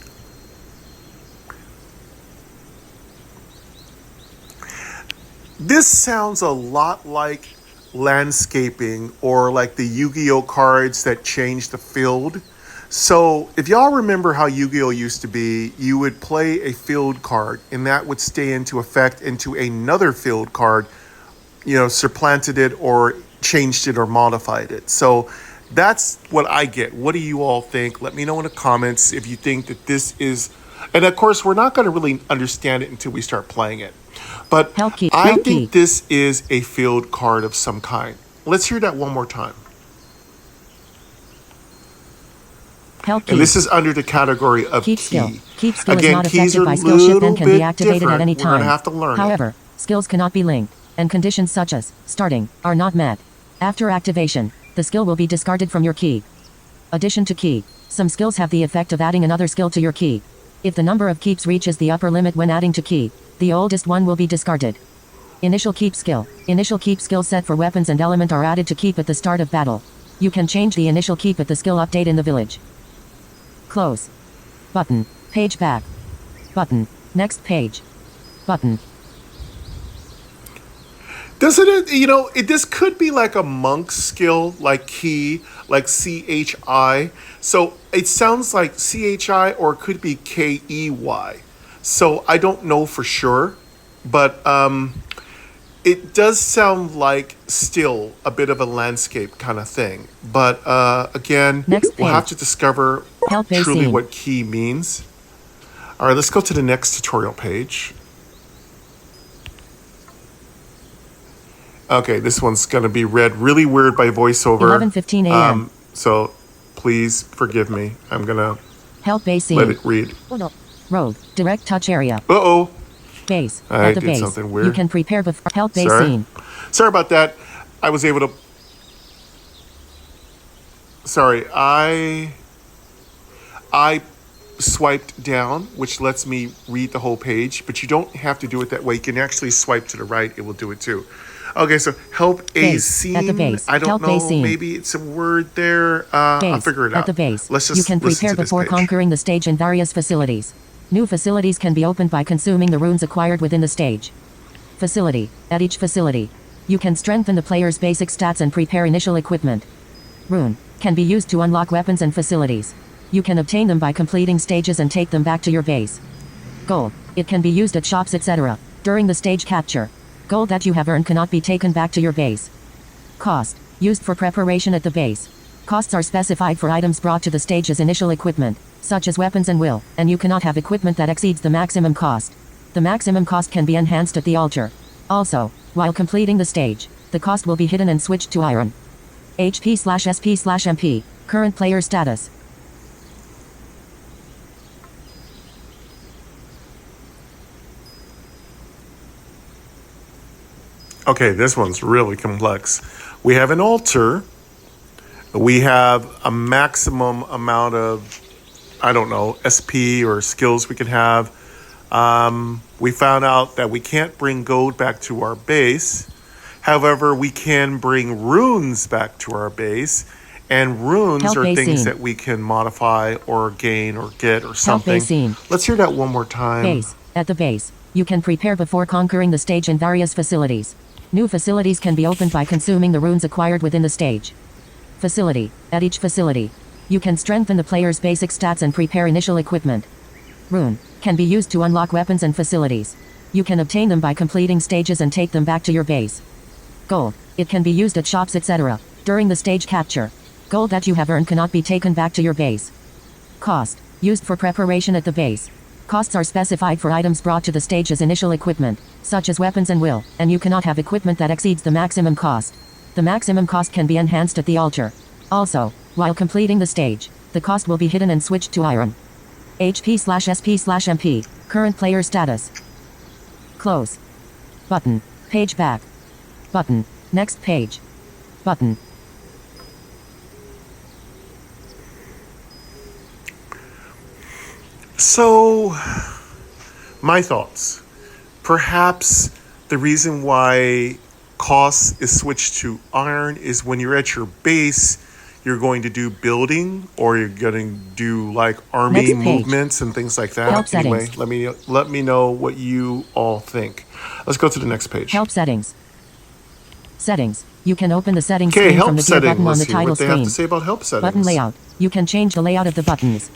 This sounds a lot like landscaping or like the Yu-Gi-Oh cards that change the field. So if y'all remember how Yu-Gi-Oh used to be, you would play a field card and that would stay into effect into another field card, supplanted it or changed it or modified it. So that's what I get. What do you all think? Let me know in the comments if you think that this is, and of course we're not going to really understand it until we start playing it. But I think this is a field card of some kind. Let's hear that one more time. And this is under the category of key. Keep skill is not affected by skill shift and can be activated at any time. We're going to have to learn However, skills cannot be linked, and conditions such as starting are not met. After activation, the skill will be discarded from your key. Addition to key. Some skills have the effect of adding another skill to your key. If the number of keeps reaches the upper limit when adding to key, the oldest one will be discarded. Initial keep skill. Initial keep skill set for weapons and element are added to keep at the start of battle. You can change the initial keep at the skill update in the village. Close. Button. Page back. Button. Next page. Button. Doesn't it, this could be like a monk's skill, like key, like CHI. So it sounds like CHI or it could be KEY. So I don't know for sure, but it does sound like still a bit of a landscape kind of thing. But again, we'll have to discover truly what key means. All right, let's go to the next tutorial page. Okay, this one's going to be read really weird by voiceover. 11:15 a.m. So please forgive me. I'm gonna Help base let scene. it read. Rogue. Direct touch area. Uh-oh. Base. I At the did base. something weird. You can prepare before. Help base Sorry. scene. Sorry about that. I was able to... Sorry, I swiped down, which lets me read the whole page, but you don't have to do it that way. You can actually swipe to the right. It will do it too. Okay, so help a Base. scene. At the base. I don't Help know. base scene. Maybe it's a word there. I'll Base. figure it out. At the base. Let's just You can listen prepare to this before page. conquering the stage in various facilities. New facilities can be opened by consuming the runes acquired within the stage. Facility. At each facility, you can strengthen the player's basic stats and prepare initial equipment. Rune can be used to unlock weapons and facilities. You can obtain them by completing stages and take them back to your base. Gold. It can be used at shops, etc. during the stage capture. Gold that you have earned cannot be taken back to your base. Cost. Used for preparation at the base. Costs are specified for items brought to the stage as initial equipment, such as weapons and will, and you cannot have equipment that exceeds the maximum cost. The maximum cost can be enhanced at the altar. Also, while completing the stage, the cost will be hidden and switched to iron. HP/SP/MP. Current player status. Okay, this one's really complex. We have an altar. We have a maximum amount of, I don't know, SP or skills we can have. We found out that we can't bring gold back to our base. However, we can bring runes back to our base. And runes Help are base things scene. that we can modify or gain or get or Help something. base scene. Let's hear that one more time. Base. At the base, you can prepare before conquering the stage in various facilities. New facilities can be opened by consuming the runes acquired within the stage. Facility. At each facility, you can strengthen the player's basic stats and prepare initial equipment. Rune can be used to unlock weapons and facilities. You can obtain them by completing stages and take them back to your base. Gold. It can be used at shops, etc. during the stage capture. Gold that you have earned cannot be taken back to your base. Cost. Used for preparation at the base. Costs are specified for items brought to the stage as initial equipment, such as weapons and will, and you cannot have equipment that exceeds the maximum cost. The maximum cost can be enhanced at the altar. Also, while completing the stage, the cost will be hidden and switched to iron. HP/SP/MP. Current player status. Close. Button. Page back. Button. Next page. Button. So, my thoughts. Perhaps the reason why cost is switched to iron is when you're at your base, you're going to do building or you're going to do like army Next page. movements and things like that. Help Anyway, settings. let me know what you all think. Let's go to the next page. Help settings. Settings. You can open the settings Okay, screen from help the gear setting. button on the Let's see title what they have screen. to say about help settings. Button layout. You can change the layout of the buttons.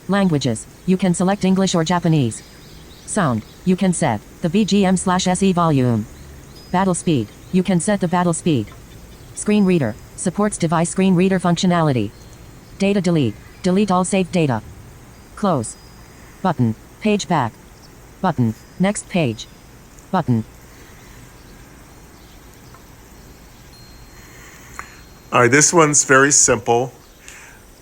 Languages. You can select English or Japanese. Sound. You can set the BGM/SE volume. Battle speed. You can set the battle speed. Screen reader. Supports device screen reader functionality. Data delete. Delete all saved data. Close. Button. Page back. Button. Next page. Button. All right, this one's very simple.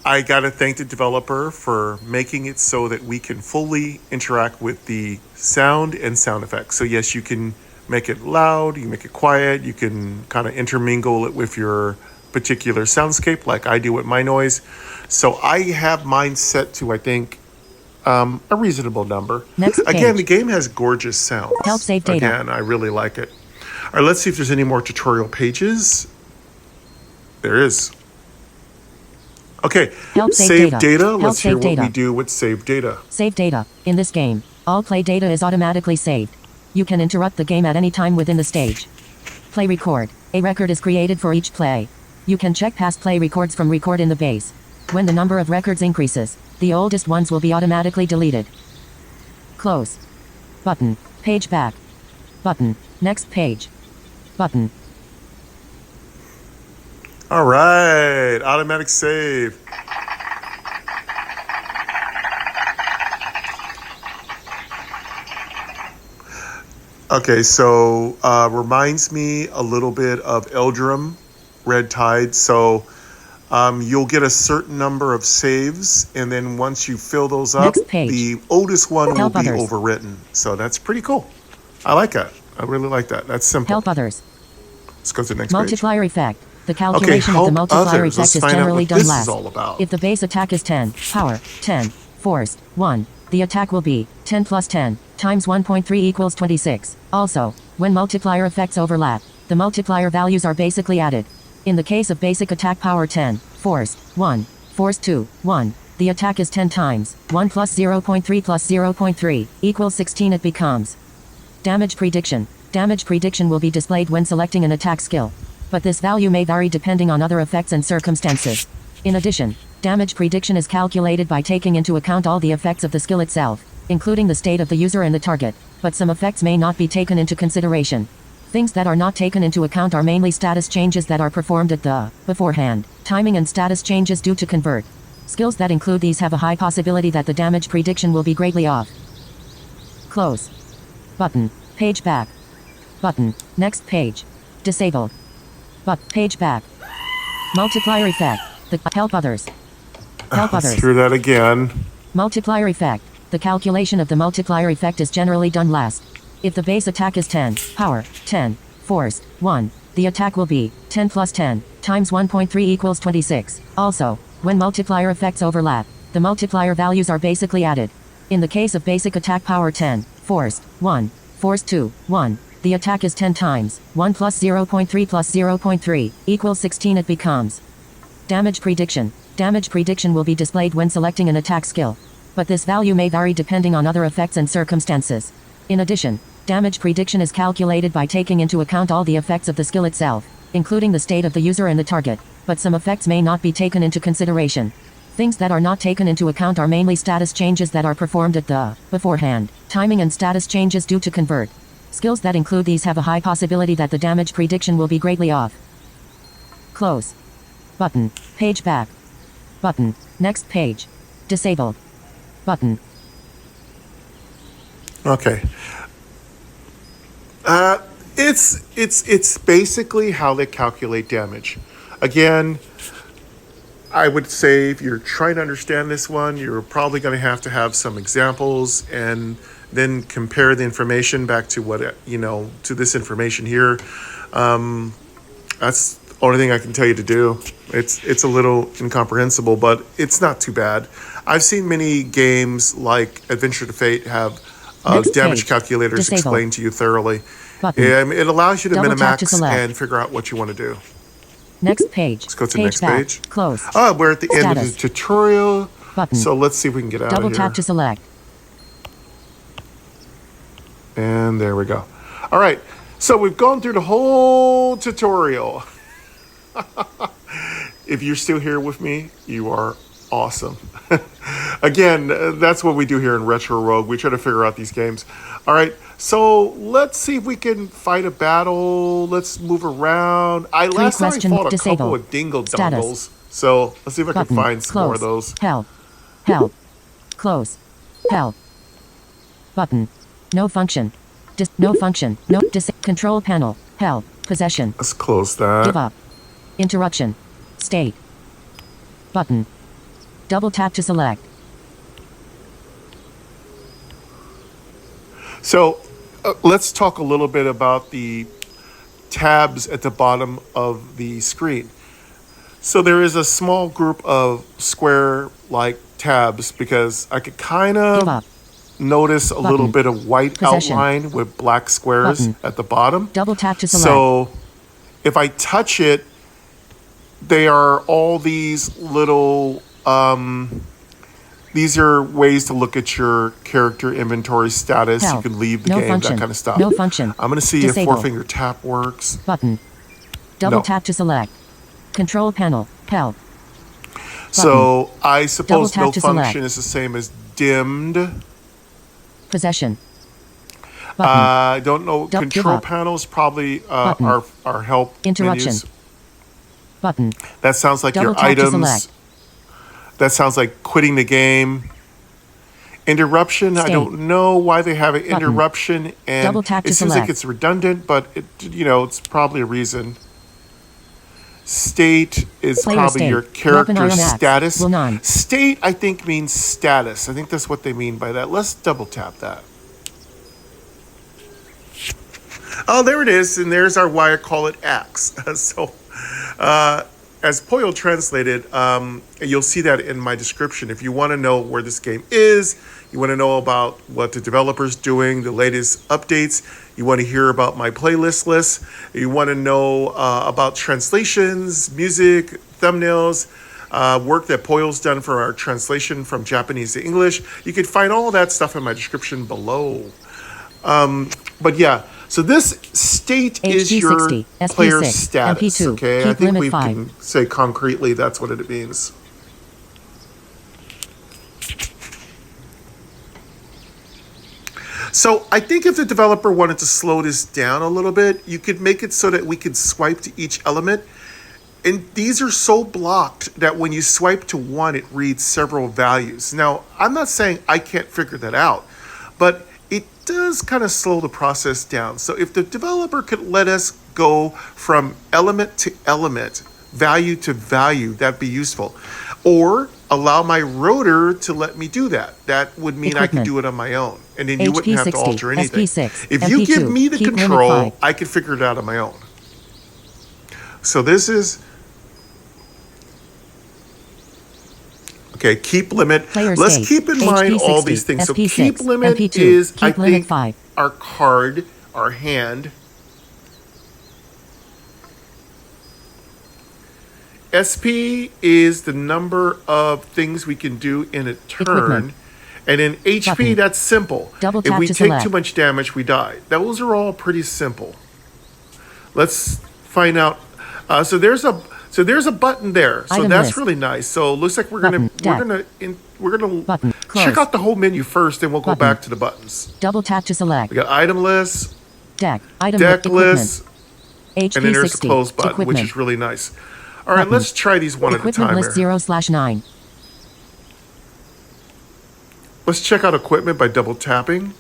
I got to thank the developer for making it so that we can fully interact with the sound and sound effects. So yes, you can make it loud, you can make it quiet, you can kind of intermingle it with your particular soundscape like I do with my noise. So I have mine set to, I think, a reasonable number. Next Again, page. the game has gorgeous sounds. Help save data. Again, I really like it. All right, let's see if there's any more tutorial pages. There is. Okay, Help save data. Help Let's hear save what data. we do with save data. Save data. In this game, all play data is automatically saved. You can interrupt the game at any time within the stage. Play record. A record is created for each play. You can check past play records from record in the base. When the number of records increases, the oldest ones will be automatically deleted. Close. Button. Page back. Button. Next page. Button. All right, automatic save. Okay, so reminds me a little bit of Eldrum, Red Tide. So You'll get a certain number of saves, and then once you fill those up, Next page. the oldest one Help will be others. overwritten. So that's pretty cool. I like that. I really like that. That's simple. Help others. Let's go to the next Multiplier page. effect. The calculation of help the multiplier others. Let's effect is find out generally what done this last. is all about. If the base attack is 10, power, 10, forced, 1, the attack will be 10 plus 10 times 1.3 equals 26. Also, when multiplier effects overlap, the multiplier values are basically added. In the case of basic attack power 10, forced, 1, forced 2, 1, the attack is 10 times 1 plus 0.3 plus 0.3 equals 16. It becomes damage prediction. Damage prediction will be displayed when selecting an attack skill, but this value may vary depending on other effects and circumstances. In addition, damage prediction is calculated by taking into account all the effects of the skill itself, including the state of the user and the target, but some effects may not be taken into consideration. Things that are not taken into account are mainly status changes that are performed at the beforehand, timing and status changes due to convert. Skills that include these have a high possibility that the damage prediction will be greatly off. Close. Button. Page back. Button. Next page. Disabled. But page back. Multiplier effect. The help others. Help Let's others. hear that again. Multiplier effect. The calculation of the multiplier effect is generally done last. If the base attack is 10, power, 10, forced, 1, the attack will be 10 plus 10 times 1.3 equals 26. Also, when multiplier effects overlap, the multiplier values are basically added. In the case of basic attack power 10, forced, 1, forced 2, 1, the attack is 10 times 1 plus 0.3 plus 0.3 equals 16. It becomes damage prediction. Damage prediction will be displayed when selecting an attack skill, but this value may vary depending on other effects and circumstances. In addition, damage prediction is calculated by taking into account all the effects of the skill itself, including the state of the user and the target, but some effects may not be taken into consideration. Things that are not taken into account are mainly status changes that are performed at the beforehand, timing and status changes due to convert. Skills that include these have a high possibility that the damage prediction will be greatly off. Close. Button. Page back. Button. Next page. Disabled. Button. Okay. It's basically how they calculate damage. Again, I would say if you're trying to understand this one, you're probably going to have some examples and then compare the information back to to this information here. That's the only thing I can tell you to do. It's a little incomprehensible, but it's not too bad. I've seen many games like Adventure to Fate have damage page. calculators Disabled. explained to you thoroughly. Button. It allows you to Double tap to minimax select. and figure out what you want to do. Next page. Let's go to the Page next back. page. Close. We're at the end of the Status. tutorial. Button. So let's see if we can get out Double of here. tap to select. And there we go. All right. So we've gone through the whole tutorial. If you're still here with me, you are awesome. Again, that's what we do here in Retro Rogue. We try to figure out these games. All right. So let's see if we can fight a battle. Let's move around. Last time I question fought a disabled. couple of dingle Status. dongles. So let's see if I Button. can find some Close. more of those. Help. Help. Close. Help. Button. No function. No function. No control panel. Help. Possession. Let's close that. Give up. Interruption. State. Button. Double tap to select. So let's talk a little bit about the tabs at the bottom of the screen. So there is a small group of square-like tabs because I could kind Give of up. notice a little Button. bit of white Possession. outline with black squares Button. at the bottom. Double tap to select. So if I touch it, they are all these little, these are ways to look at your character inventory status. Help. You can leave the No game, function. that kind of stuff. No function. I'm going to see Disable. if four-finger tap works. Button. Double No. tap to select. Control panel. Help. So I suppose Double no tap to select. function is the same as dimmed. Possession. Button. I don't know. Give Control up. panels probably Button. are help Interruption. menus. Button. That sounds like Double your tap to items. select. That sounds like quitting the game. Interruption. I State. don't know why they have an Button. interruption, and Double tap it to seems select. like it's redundant, but it's probably a reason. State is Player probably state. your Weapon character iron axe. status. Will none. State, I think, means status. I think that's what they mean by that. Let's double tap that. Oh, there it is. And there's our why I call it axe. So, as Pollo translated, you'll see that in my description. If you want to know where this game is, you want to know about what the developer's doing, the latest updates, you want to hear about my playlist list, you want to know about translations, music, thumbnails, work that Pollo's done for our translation from Japanese to English, you can find all of that stuff in my description below. But yeah, so this state is your HD60, player SP6, status. MP2, Okay, I keep think limit we 5. can say concretely that's what it means. So I think if the developer wanted to slow this down a little bit, you could make it so that we could swipe to each element. And these are so blocked that when you swipe to one, it reads several values. Now, I'm not saying I can't figure that out, but it does kind of slow the process down. So if the developer could let us go from element to element, value to value, that'd be useful. Or allow my rotor to let me do that. That would mean I could do it on my own. And then you wouldn't have to alter anything. SP6, If you MP2, give me the keep limit control, 5. I can figure it out on my own. So this is... Okay, keep limit. Player Let's state. keep in mind all HP60, these things. So SP6, keep limit MP2, is, keep I limit think, 5. our card, our hand. SP is the number of things we can do in a turn. Equipment. And in HP, Button. that's simple. Double If tap we to take select. too much damage, we die. Those are all pretty simple. Let's find out. So there's a button there. So Item that's list. really nice. So it looks like Button. we're gonna Button. check Close. out the whole menu first, then we'll go Button. back to the buttons. Double tap to select. We got item list, Deck. Item deck equipment. list, and then there's the HP60. close button, Equipment. which is really nice. All right, Button. let's try these one at a Equipment time list here. 0/9. Let's check out equipment by double tapping.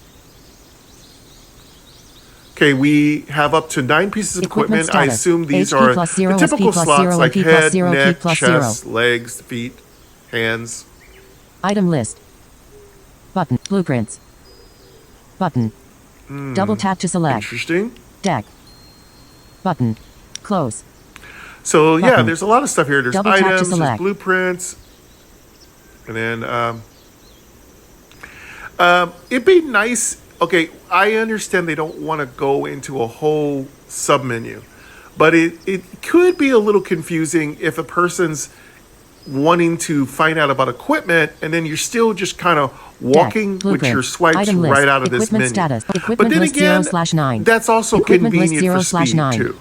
Okay, we have up to 9 pieces of Equipment equipment. I status. assume these HP are plus the 0, typical SP plus slots 0, like MP plus head, 0, P neck, plus chest, 0. legs, feet, hands. Item list. Button. Blueprints. Button. Double tap to select. Interesting. Deck. Button. Close. So yeah, Button. there's a lot of stuff here. There's Double tap to items, there's select. blueprints, and then it'd be nice. Okay, I understand they don't want to go into a whole submenu, but it could be a little confusing if a person's wanting to find out about equipment and then you're still just kind of walking with blueprint, your swipes item list, right out of this equipment menu. status, equipment But then list again, 0/9. that's also Equipment list convenient for speed 0/9. too.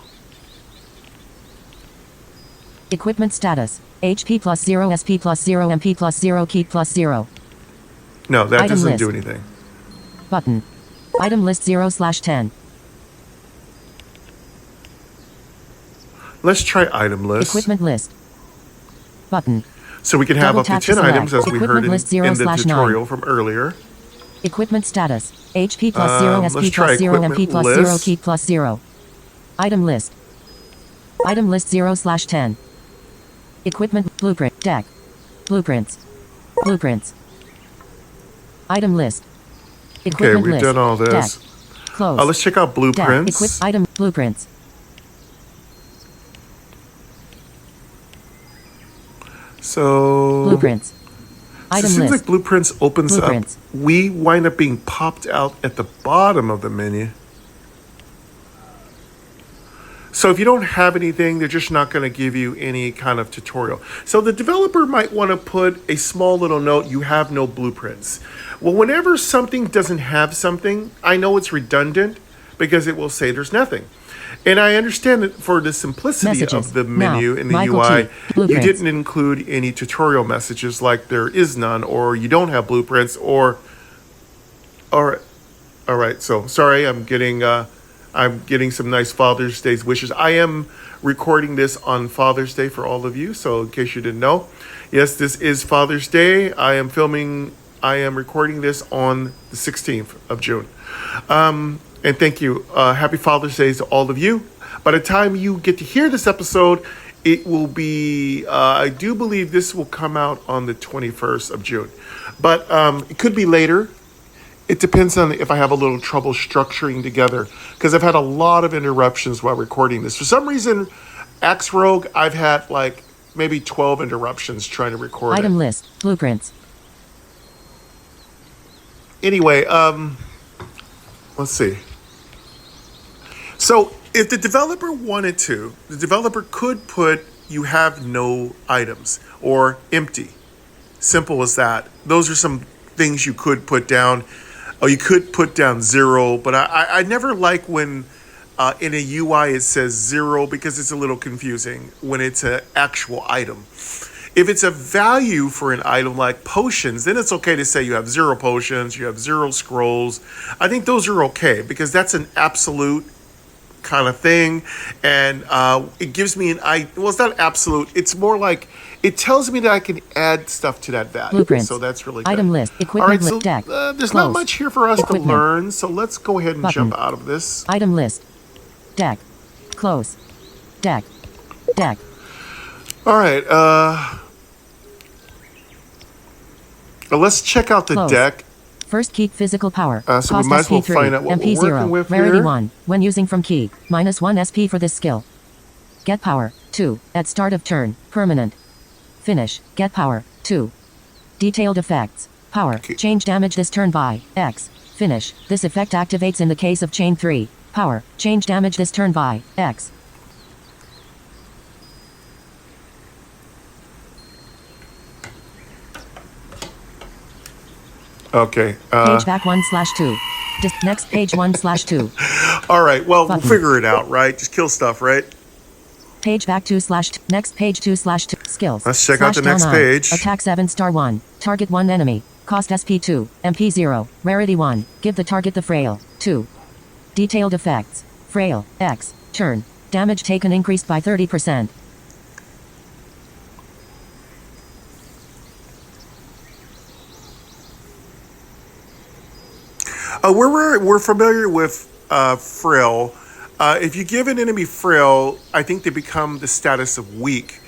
Equipment status. HP plus 0, SP plus 0, MP plus 0, Key plus 0. No, that Item doesn't list. do anything. Button. Item list 0/10. Let's try item list. Equipment list. Button. So we can have Double up to tap to 10 select. items as we Equipment heard in list the 0/9. tutorial from earlier. Equipment status. HP plus 0, Let's SP try plus 0, MP equipment plus 0, list. Key plus 0. Item list. Item list 0/10. Equipment. Blueprint. Deck. Blueprints. Blueprints. Item list. Okay, Equipment we've list. done all this. Deck. Close. Let's check out Deck. blueprints. Item. Blueprints. So Blueprints. so Item it seems list. like blueprints opens Blueprints. up. We wind up being popped out at the bottom of the menu. So if you don't have anything, they're just not going to give you any kind of tutorial. So the developer might want to put a small little note, you have no blueprints. Well, whenever something doesn't have something, I know it's redundant because it will say there's nothing. And I understand that for the simplicity Messages. of the menu Now, and the Michael UI, T. you Blueprints. didn't include any tutorial messages like there is none, or you don't have blueprints, or all right. So sorry, I'm getting some nice Father's Day wishes. I am recording this on Father's Day for all of you. So in case you didn't know, yes, this is Father's Day. I am recording this on the 16th of June. And thank you. Happy Father's Day to all of you. By the time you get to hear this episode, it will be, I do believe this will come out on the 21st of June. But it could be later. It depends on if I have a little trouble structuring together, because I've had a lot of interruptions while recording this. For some reason, Axe Rogue, I've had like maybe 12 interruptions trying to record Item it. list. Blueprints. Anyway, let's see. So if the developer wanted to, the developer could put you have no items or empty. Simple as that. Those are some things you could put down. Or you could put down 0, but I never like when in a UI it says 0, because it's a little confusing when it's an actual item. If it's a value for an item like potions, then it's okay to say you have 0 potions, you have 0 scrolls. I think those are okay, because that's an absolute kind of thing, and it gives me well, it's not absolute, it's more like it tells me that I can add stuff to that value. Blueprints. So that's really good. Item list. Equipment All right, list. so Deck. there's Close. not much here for us Equipment. to learn, so let's go ahead and Button. jump out of this. Item list. Deck. Close. Deck. Deck. All right, let's check out the Close. deck. First, keep physical power. So we might as well SP3, find out what we're MP0, working with rarity here. 1. When using from key, -1 SP for this skill. Get power 2 at start of turn. Permanent. Finish. Get power 2. Detailed effects. Power. Okay. Change damage this turn by X. Finish. This effect activates in the case of chain 3. Power. Change damage this turn by X. Okay. Page back 1/2. Next page 1/2. All right. Well, Button. we'll figure it out, right? Just kill stuff, right? Page back 2/2. Next page 2/2. Skills. Let's check out the Slash next down on. page. Attack 7*1. Target 1 enemy. Cost SP2. MP0. Rarity 1. Give the target the frail. 2. Detailed effects. Frail. X. Turn. Damage taken increased by 30%. We're familiar with frail. If you give an enemy frail, I think they become the status of weak.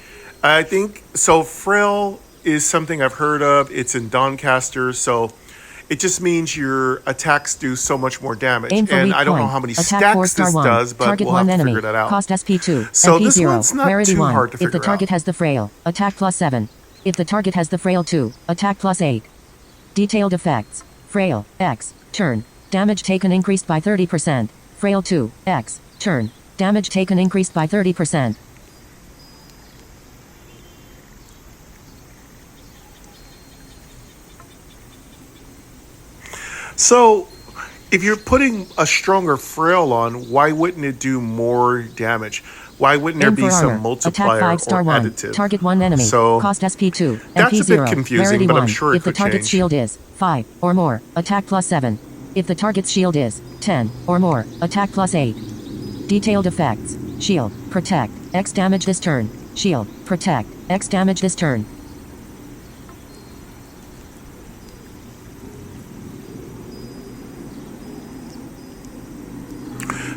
I think so. Frail is something I've heard of. It's in Doncaster, so it just means your attacks do so much more damage. Aim for And weak I don't know point. how many Attack 4 stacks this 1. does, but Target we'll 1 have to enemy. figure that out. Cost SP2. So MP0. this one's not Rarity too 1. hard to If the figure target out. has the frail, attack +7. If the target has the frail 2, attack +8. Detailed effects. Frail. X. Turn. Damage taken increased by 30%. Frail 2. X. Turn. Damage taken increased by 30%. So, if you're putting a stronger frail on, why wouldn't it do more damage? Why wouldn't there Aim be for some armor. multiplier Attack 5 or 1. additive? Target 1 enemy. So, Cost SP2. that's a MP0. bit confusing, Rarity but I'm 1. sure it if the could target's change. shield is 5 or more, attack +7. If the target's shield is 10 or more, attack +8. Detailed effects. Shield. Protect. X damage this turn. Shield. Protect. X damage this turn.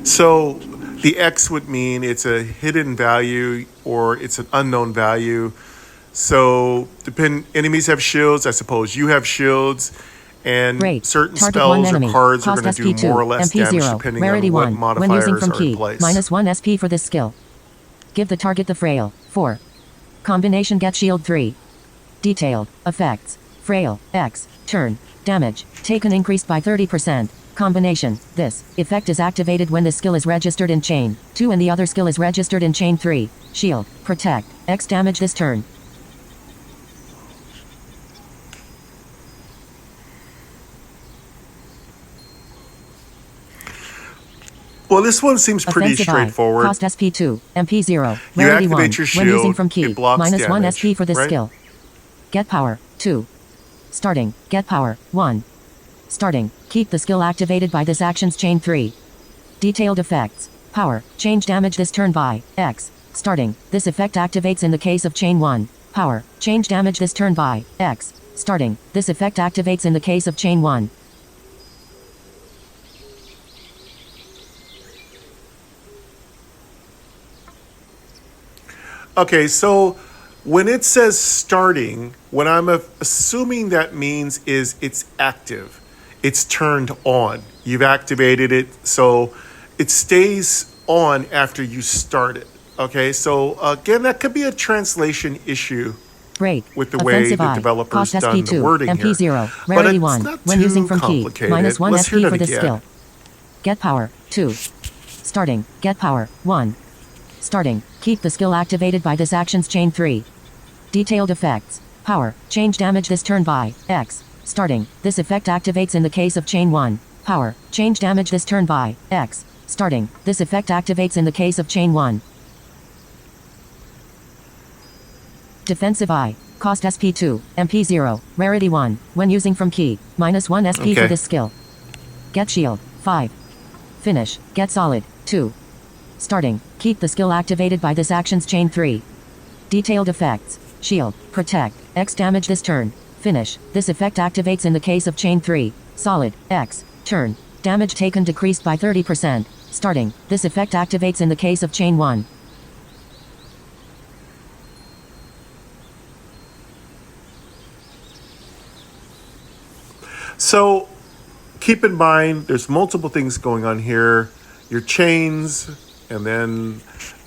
So the X would mean it's a hidden value or it's an unknown value. So enemies have shields. I suppose you have shields, and Rate. certain Target 1 spells or enemy. cards are Cost going to do SP2. more or less damage MP0. depending Rarity on what 1. When modifiers using from are key. in place. -1 SP for this skill. Give the target the frail. 4. Combination get shield 3. Detailed. Effects. Frail. X. Turn. Damage. Taken increased by 30%. Combination. This effect is activated when the skill is registered in chain 2 and the other skill is registered in chain 3. Shield. Protect. X damage this turn. Well, this one seems pretty Offensive eye. straightforward. Cost SP2. MP0. You Rarity activate 1. your When using shield, from key. it blocks -1 damage, SP for this right? skill. Get power. 2. Starting. Get power. 1. Starting. Keep the skill activated by this action's chain 3. Detailed effects. Power. Change damage this turn by X. Starting. This effect activates in the case of chain 1. Power. Change damage this turn by X. Starting. This effect activates in the case of chain 1. Okay, so when it says starting, what I'm assuming that means is it's active. It's turned on. You've activated it, so it stays on after you start it. Okay, so again, that could be a translation issue Break. with the way Offensive the I. developer's Cost done the SP2. wording here. MP0. But Rarity it's 1. not When too using from key. complicated. -1 Let's hear SP that for this again. skill. Get power. 2. Starting. Get power. 1. Starting. Keep the skill activated by this action's chain 3. Detailed effects. Power. Change damage this turn by X. Starting. This effect activates in the case of chain 1. Power. Change damage this turn by X. Starting. This effect activates in the case of chain 1. Defensive I. Cost SP2. MP0. Rarity 1. When using from key. -1 SP for this skill. Get shield. 5. Finish. Get solid. 2. Starting. Keep the skill activated by this action's chain 3. Detailed effects. Shield. Protect. X damage this turn. Finish. This effect activates in the case of chain 3. Solid. X. Turn. Damage taken decreased by 30%. Starting. This effect activates in the case of chain 1. So keep in mind, there's multiple things going on here. Your chains, and then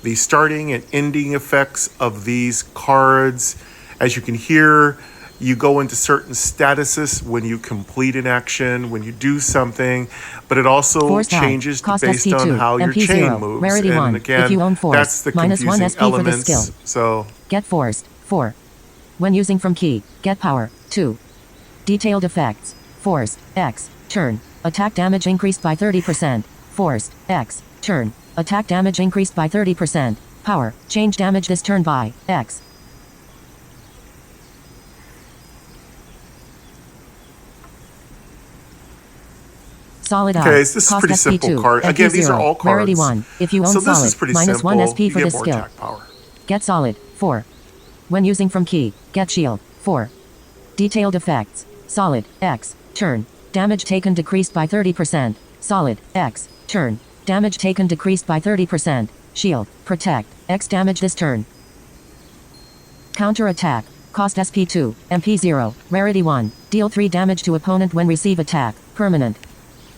the starting and ending effects of these cards. As you can hear, you go into certain statuses when you complete an action, when you do something, but it also Force changes Cost based SP2. on how your MP0. chain moves. Rarity and 1. again, If you own force. that's the -1 confusing SP for this elements. skill. So Get forced. 4. When using from key. Get power. 2. Detailed effects. Forced. X. Turn. Attack damage increased by 30%. Forced. X. Turn. Attack damage increased by 30%. Power. Change damage this turn by X. Solid I. okay, so this is Cost pretty SP2. simple card. Again, these are all cards. Rarity 1. If you own So this solid. is pretty -1 simple. SP for You this get more skill. attack power. Get solid. 4. When using from key. Get shield. 4. Detailed effects. Solid. X. Turn. Damage taken decreased by 30%. Solid. X. Turn. Damage taken decreased by 30%. Shield. Protect. X damage this turn. Counter attack. Cost SP2. MP0. Rarity 1. Deal 3 damage to opponent when receive attack. Permanent.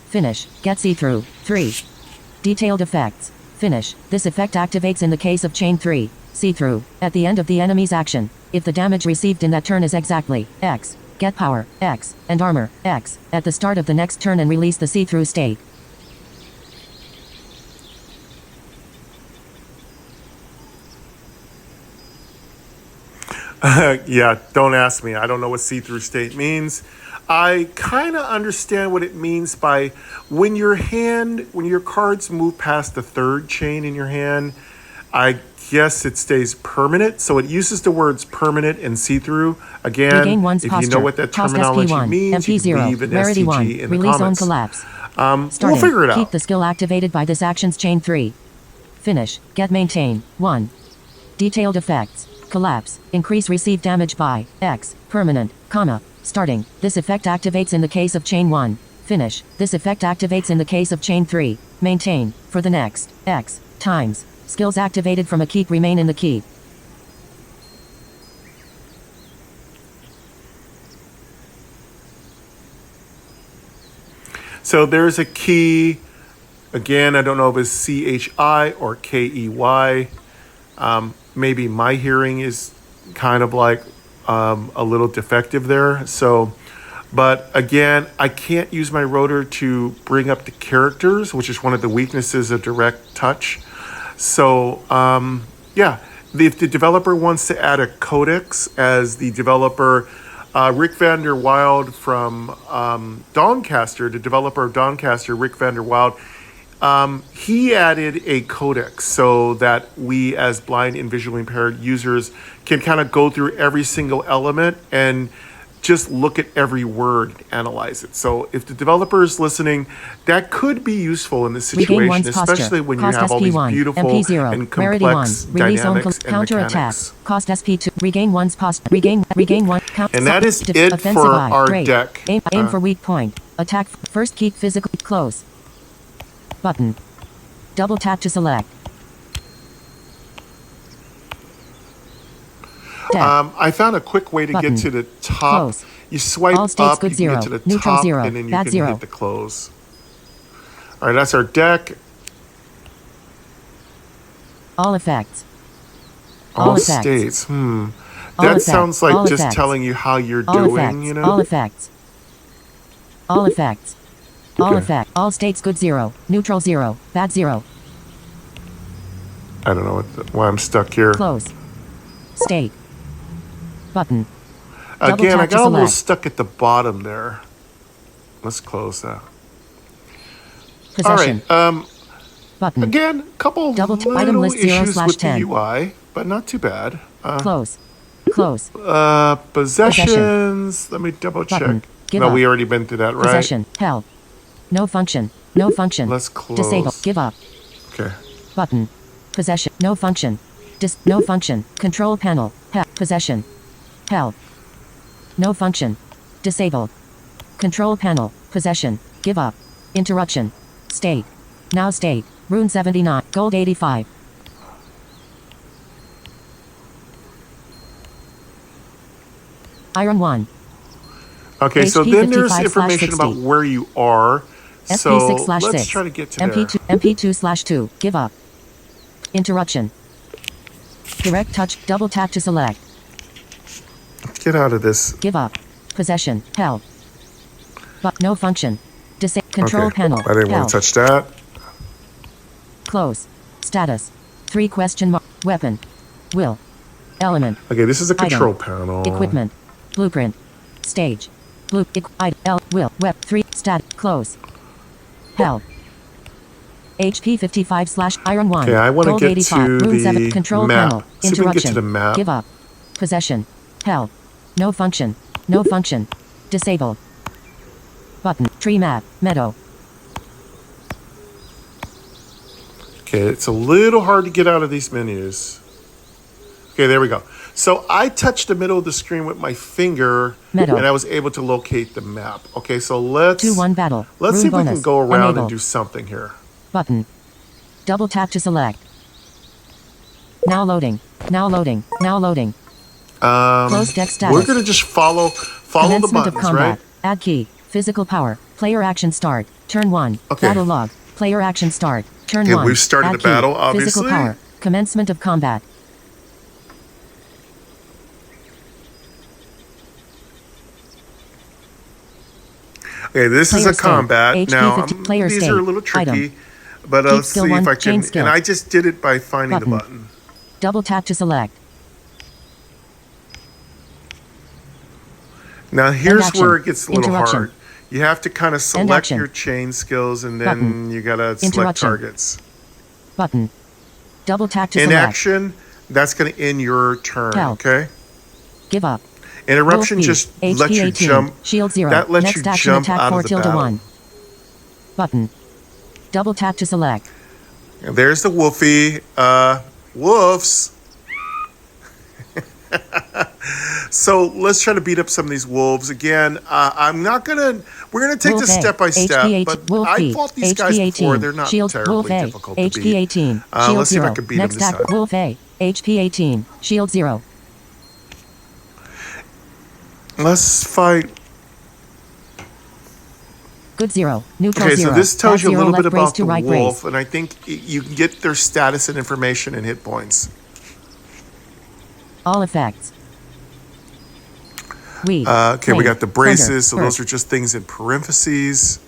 Finish. Get see-through. 3. Detailed effects. Finish. This effect activates in the case of chain 3. See-through. At the end of the enemy's action. If the damage received in that turn is exactly X. Get power. X. And armor. X. At the start of the next turn and release the see-through state. Yeah, don't ask me. I don't know what see-through state means. I kind of understand what it means by when your cards move past the third chain in your hand, I guess it stays permanent. So it uses the words permanent and see-through. Again, Regain one's if posture. you know what that Cost terminology SP1. means, you MP0. can leave an Rarity STG 1. in the Release on comments. collapse. We'll Starting. figure it out. Keep the skill activated by this action's chain 3. Finish. Get maintain. 1. Detailed effects. Collapse. Increase received damage by X. Permanent. Comma. Starting. This effect activates in the case of chain 1. Finish. This effect activates in the case of chain 3. Maintain. For the next X times. Skills activated from a keep remain in the keep. So there's a key. Again, I don't know if it's CHI or KEY. Maybe my hearing is kind of like a little defective there. So, but again, I can't use my rotor to bring up the characters, which is one of the weaknesses of direct touch. So, yeah, if the developer wants to add a codex, as the developer Rick Vander Wild from Doncaster, the developer of Doncaster, Rick Vander Wild, he added a codex so that we as blind and visually impaired users can kind of go through every single element and just look at every word and analyze it. So if the developer is listening, that could be useful in this situation, especially when you have all these beautiful MP0. and Rarity 1. complex Release on dynamics and counter attack. mechanics. Cost SP2. Regain one's posture. Regain 1. And that is it for our deck. Aim for weak point. Attack. First keep physically close. Button. Double tap to select. I found a quick way to Button. get to the top. Close. You swipe All states up, good you zero. can get to the Neutral top, zero. and then you Bad can zero. hit the close. All right, that's our deck. All effects. All effects. states. All That effects. sounds like All just effects. telling you how you're All doing, effects. you know? All effects. All effects. All Okay. effect. All states good zero. Neutral zero. Bad zero. I don't know why I'm stuck here. Close. State. Button. Double Again, I tap to got a little select. stuck at the bottom there. Let's close that. Possession. All right. Button. Again, a couple Double little item list 0 issues slash with 10. the UI, but not too bad. Close. Close. Possessions. Let me double check. Button. Give No, up. we already been through that, right? Possession. Help. No function. No function. Let's close. Disable. Give up. Okay. Button. Possession. No function. No function. Control panel. Possession. Help. No function. Disable. Control panel. Possession. Give up. Interruption. State. Now state. Rune 79. Gold 85. Iron 1. Okay, so HP then there's 55/60. information about where you are. So SP6/6. let's try to get to MP2, there. MP2/2. Give up. Interruption. Direct touch. Double tap to select. Get out of this. Give up. Possession. Help. But no function. Control Okay. panel. I didn't want Help. to touch that. Close. Status. 3 question mark. Weapon. Will. Element. Okay, this is a Item. control panel. Equipment. Blueprint. Stage. Blue. L. Will. Web. 3. Stat. Close. Help. HP 55/Iron 1. Okay, I want to Gold get 85. to Rune 7. the Control map. panel. See if we can get to Interruption. the map. Give up. Possession. Help. No function. No function. Disable. Button. Tree map. Meadow. Okay, it's a little hard to get out of these menus. Okay, there we go. So I touched the middle of the screen with my finger, Meadow. and I was able to locate the map. Okay, so let's 2-1 battle. let's Rune see if we bonus. can go around Enable. and do something here. Button. Double tap to select. Now loading. Now loading. Now loading. Close deck status. We're gonna just follow the Commencement buttons, of combat. right? Add key. Physical power. Player action start. Turn 1. Okay. Battle log. Player action start. Turn Okay, 1. we've started Add the key. battle, Physical obviously. power. Commencement of combat. Okay, this is Player a state. combat. HP Now, 50 player these state. are a little tricky, Item. but Keep let's skill see one, if I chain can. skill. And I just did it by finding the Button. button. Double tap to select. Now, here's action. where it gets a little Interruption. hard. You have to kind of End select action. your chain skills, and then Button. you gotta select Interruption. targets. Button. Double tap to In select. action, that's going to end your turn. Help. Okay. Give up. Interruption Wolf B. just HP lets you 18. jump. Shield 0. That lets Next you action jump attack out 4 of the tilde battle. 1. Button. Double tap to select. And there's the wolfie. Wolves. So let's try to beat up some of these wolves again. We're gonna take Wolf this A. step by step. HP But Wolf I B. fought these guys HP before. 18. They're not Shield terribly Wolf A. difficult to HP beat. 18. Shield Let's see if 0. I can beat Next them this attack time. Wolf A. HP 18. Shield 0. Let's fight. Good 0. Neutral Okay, 0. so this tells Bad you a 0. little bit Left brace about to the right wolf, brace. and I think you can get their status and information and hit points. All effects. We. Okay, we Rain, got the braces, so thunder, those are just things in parentheses.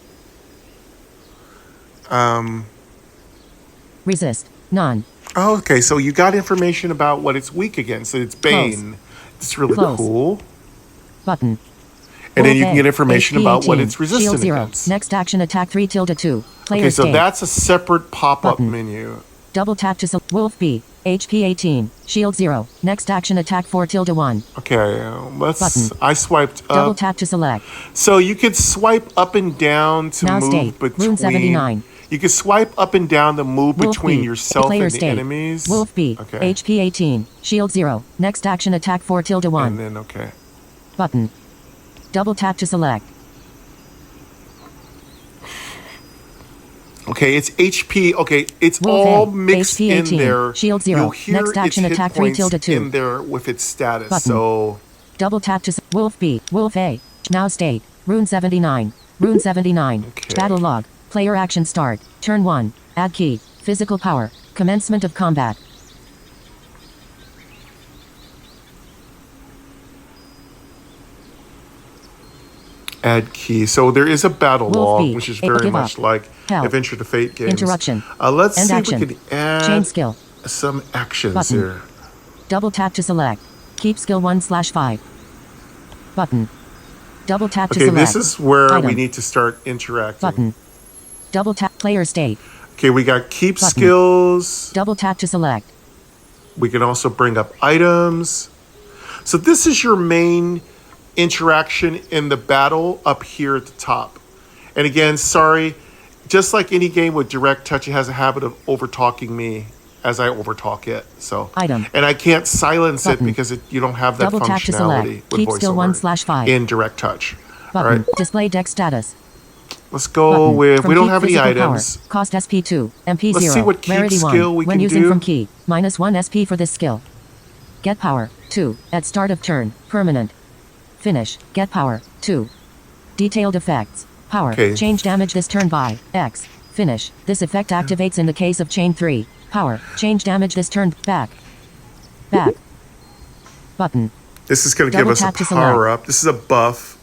Resist. None. Oh, okay, so you got information about what it's weak against. So it's Bane. It's really Close. cool. Button. And then Wolf you can A. get information HP about what 18. it's resistant Shield 0. against. Next action attack 3 tilde 2. Player Okay, so state. that's a separate pop-up Button. menu. Double tap to select. Wolf B. HP 18. Shield 0. Next action attack 4 tilde 1. Okay, let's. Button. I swiped Double up. tap to select. So you could swipe up and down to Now move state. between. Rune 79. You can swipe up and down to move Wolf between B. yourself Player and the state. enemies. Wolf B. Okay. HP 18. Shield 0. Next action attack 4 tilde 1. And then okay. Button. Double tap to select. Okay, it's HP. Okay, it's Wolf all A, mixed HP in 18, there. shield 0, You'll hear next action its hit attack 3 points tilde 2. in there with its status. Button. So Double tap to Wolf B, Wolf A, now state, Rune 79, Rune 79, Okay. battle log, player action start, turn 1, add key, physical power, commencement of combat. add key. So there is a battle Wolf log, B, which is A, very give much up. like Help. Adventure to Fate games. Interruption. Let's End see action. if we can add Chain skill. some actions Button. here. Double tap to select. Keep skill 1/5. Button. Double tap to Okay, select. this is where we Item. need to start interacting. Button. Double tap player state. Okay, we got keep Button. skills. Double tap to select. We can also bring up items. So this is your main interaction in the battle up here at the top. And again, sorry, just like any game with direct touch, it has a habit of over-talking me as I over-talk it. So, Item. and I can't silence Button. it because you don't have that Double tap to select. functionality with Keep skill voiceover 1/5. in direct touch. All Button. right, Display deck status. let's go Button. with, From we don't key have any physical power. items. Cost SP2, MP0. Let's see what keep Rarity skill 1. we When can using do. from key, -1 SP for this skill. Get power, 2. At start of turn, permanent. Finish, get power, 2. Detailed effects. Power, Okay. change damage this turn by X. Finish, this effect activates in the case of chain 3. Power, change damage this turn, back. Back. Button. This is going to give Double us a tap to select. power up. This is a buff.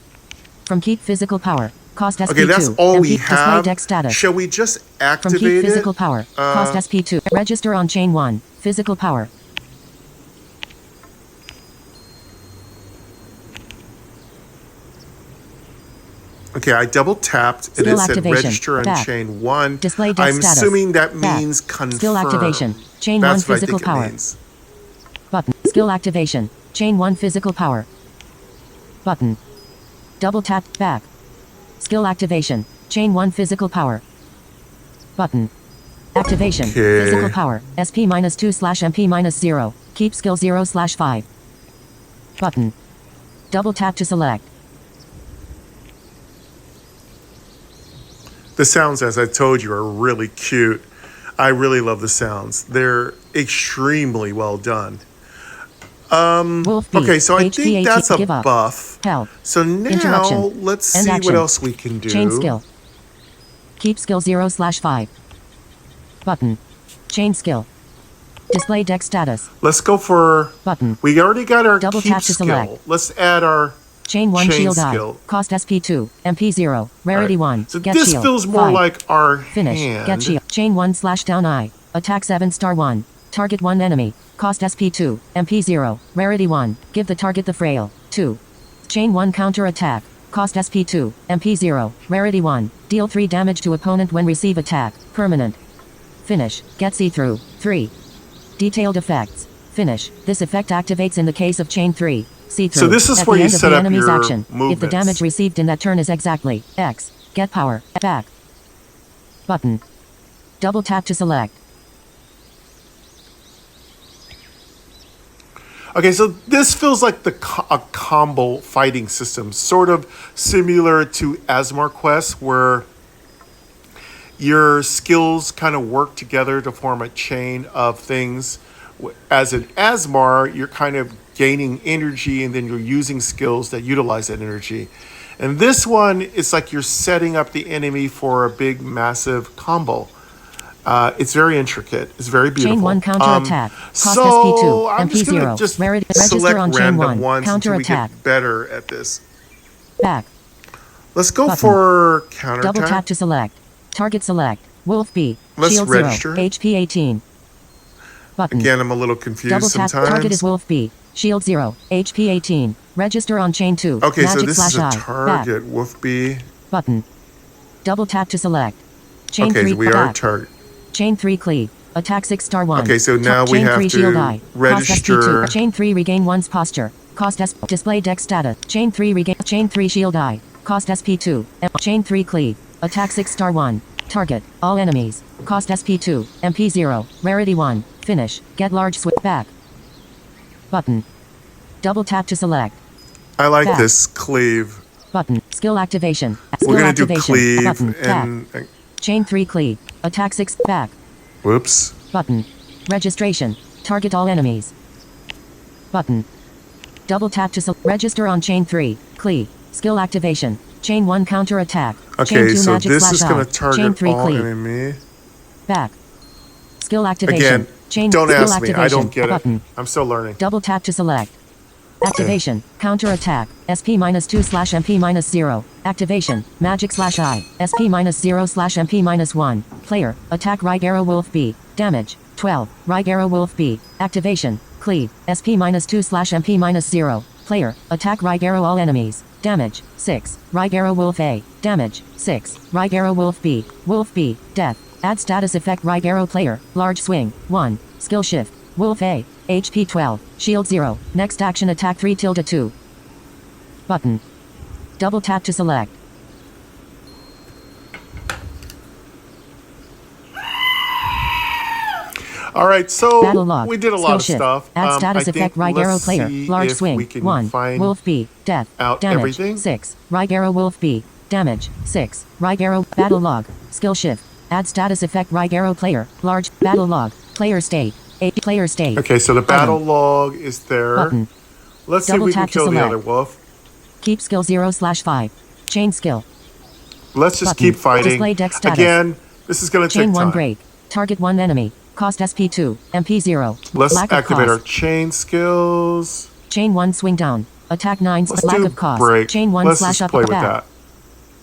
From keep physical power. Cost SP2. Okay, that's all we MP display have. deck status. Shall we just From activate keep it? physical power. Cost SP2. Register on chain 1. Physical power. Okay, I double tapped and Skill it said activation. register on Back. chain 1. Display deck I'm status. assuming that Back. means confirm. Skill activation. Chain That's 1 what physical I think power. it means. Button. Skill activation. Chain 1 physical power. Button. Double tap back. Skill activation. Chain 1 physical power. Button. Activation. Okay. Physical power. SP-2/MP-0. Keep skill 0/5. Button. Double tap to select. The sounds, as I told you, are really cute. I really love the sounds. They're extremely well done. Wolf B. Okay, so I HP think that's a give up. buff. Help. So now Interruption. let's End see action. what else we can do. Chain skill. Keep skill 0/5. Button. Chain skill. Display deck status. Let's go for. Button. We already got our Double keep tap to skill. select. Let's add our Chain 1 chain shield skill. eye. Cost SP2. MP0. Rarity All right. 1. So Get this shield. feels more 5. like our Finish. hand. Get shield. Chain 1/down eye. Attack 7*1. Target 1 enemy. Cost SP2. MP0. Rarity 1. Give the target the frail. 2. Chain 1 counter attack. Cost SP2. MP0. Rarity 1. Deal 3 damage to opponent when receive attack. Permanent. Finish. Get see-through. 3. Detailed effects. Finish. This effect activates in the case of chain 3. See-through. So this is At where the you end of set the up enemy's your action. If the movements. damage received in that turn is exactly X. Get power. Back. Button. Double tap to select. Okay, so this feels like a combo fighting system, sort of similar to Asmar Quest, where your skills kind of work together to form a chain of things. As in Asmar, you're kind of gaining energy and then you're using skills that utilize that energy. And this one, it's like you're setting up the enemy for a big, massive combo. It's very intricate. It's very beautiful. Chain 1 counter attack. Cost So SP2. I'm just going to MP0. just Register select on chain random 1. ones Counter until we attack. get better at this. Back. Let's go Button. for counter Double attack. tap to select. Target select. Wolf B. Let's Shield register. 0. HP 18. Button. Again, I'm a little confused Double tap. sometimes. Target is Wolf B. Shield 0. HP 18. Register on chain 2. Okay, so Magic this flash is a eye. target. Wolf B. Back. Button. Double tap to select. Chain Okay, 3 so we are back. target. Chain 3 cleave. Attack 6*1. Okay, so now we chain have 3 to shield eye. register- Cost SP2. Chain 3 regain 1's posture. Cost S display deck status. Chain 3 regain. Chain 3 shield eye. Cost SP2. Chain 3 cleave. Attack 6*1. Target all enemies. Cost SP2. MP0. Rarity 1. Finish. Get large switch back. Button. Double tap to select. I like Back. this cleave. Button. Skill activation. Skill We're going to do activation. cleave Button. Back. and Chain 3 cleave. Attack 6 back. Whoops. Button. Registration. Target all enemies. Button. Double tap to register on chain 3. Cleave. Skill activation. Chain 1 counter attack. Okay, chain 2 so magic this slash is going eye. to target chain 3 all cleave. enemy. Back. Skill activation. Again, chain don't skill ask me. activation. I don't get Button. it. I'm still learning. Double tap to select. Activation. Counter attack. SP-2/MP-0. Activation. Magic slash I. SP-0/MP-1. Player. Attack right arrow wolf B. Damage. 12. Right arrow wolf B. Activation. Cleave. SP-2/MP-0. Player. Attack right arrow all enemies. Damage. 6. Right arrow wolf A. Damage. 6. Right arrow wolf B. Wolf B. Death. Add status effect right arrow player. Large swing. 1. Skill shift. Wolf A. HP 12. Shield 0. Next action attack 3/2. Button. Double tap to select. All right, so Battle log. we did a Skill lot of shift. stuff. Add status I effect think right let's arrow player. see Large if swing. we can 1. find Wolf B. Death. out Damage. everything. 6. Right arrow wolf B. Damage. 6. Right arrow. Battle log. Skill shift. Add status effect right arrow player. Large. Battle log. Player state. A player state. Okay, so the battle Item. log is there. Button. Let's see if Double we can tap to kill the select. other wolf. Keep skill 0/5. Chain skill. Let's just Button. keep fighting. Display deck status. Again, this is going to Chain take 1 time. break. Target 1 enemy. Cost SP2. MP0. Let's Lack of activate our cost. chain skills. Chain 1 swing down. Attack 9. Let's Lack do of cost. break. Chain 1 Let's slash just up play with back. that.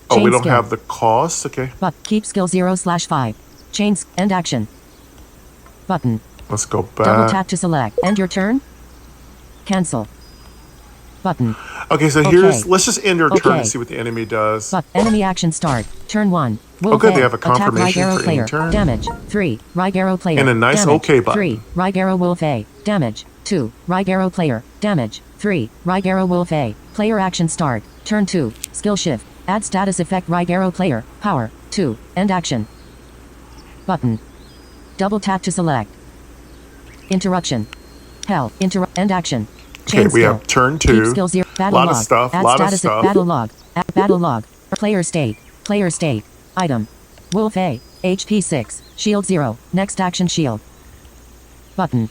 Oh, Chain we don't skill. have the cost. Okay, But keep skill 0/5. Chains end action. Button. let's go Double back. tap to select. End your turn. Cancel. Button. Okay, so Okay. let's just end our turn Okay. and see what the enemy does. But enemy action start. Turn 1. Wolf Okay, they A. have a Attack right confirmation arrow for player. any turn. Damage. 3. Right arrow player. And a nice Damage. OK button. 3. Right arrow wolf A. Damage. 2. Right arrow player. Damage. 3. Right arrow wolf A. Player action start. Turn 2. Skill shift. Add status effect right arrow player. Power. 2. End action. Button. Double tap to select. Interruption. Hell. End action. Okay, Chain we skill. have turn Keep 2. skill 0. Battle Lot log. of stuff, Add lot of status stuff. Battle log. Add battle log. Player state. Player state. Item. Wolf A. HP 6. Shield 0. Next action shield. Button.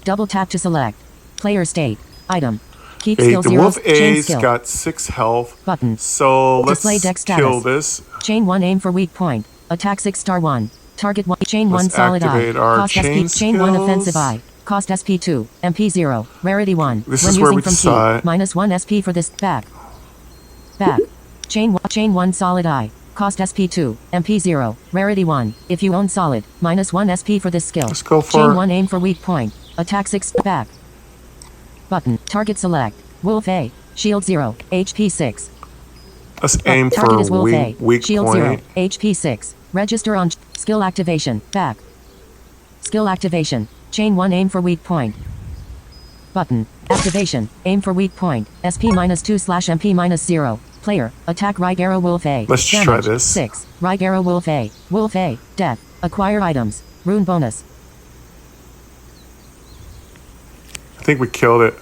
Double tap to select. Player state. Item. Keep Okay, skill the 0. wolf Chain A's skill. got 6 health. Button. So let's Display deck kill status. this. Chain 1 aim for weak point. Attack 6*1. Target 1. Chain 1 Let's solid eye. activate our Cost chain SP. Chain 1 skills. offensive eye. Cost SP2. MP0. Rarity 1. This when is using where we from decide. key. -1 SP for this. Back. Back. Chain 1 solid eye. Cost SP2. MP0. Rarity 1. If you own solid. -1 SP for this skill. Let's go for Chain it. 1 aim for weak point. Attack 6. Back. Button. Target select. Wolf A. Shield 0. HP 6. Let's aim Target for is Wolf A. weak Shield point. 0. HP 6. Register on skill activation. Back. Skill activation. Chain 1 aim for weak point. Button. Activation. Aim for weak point. SP-2/MP-0. Player. Attack right arrow wolf A. Let's Damage. try this. 6. Right arrow wolf A. Wolf A. Death. Acquire items. Rune bonus. I think we killed it.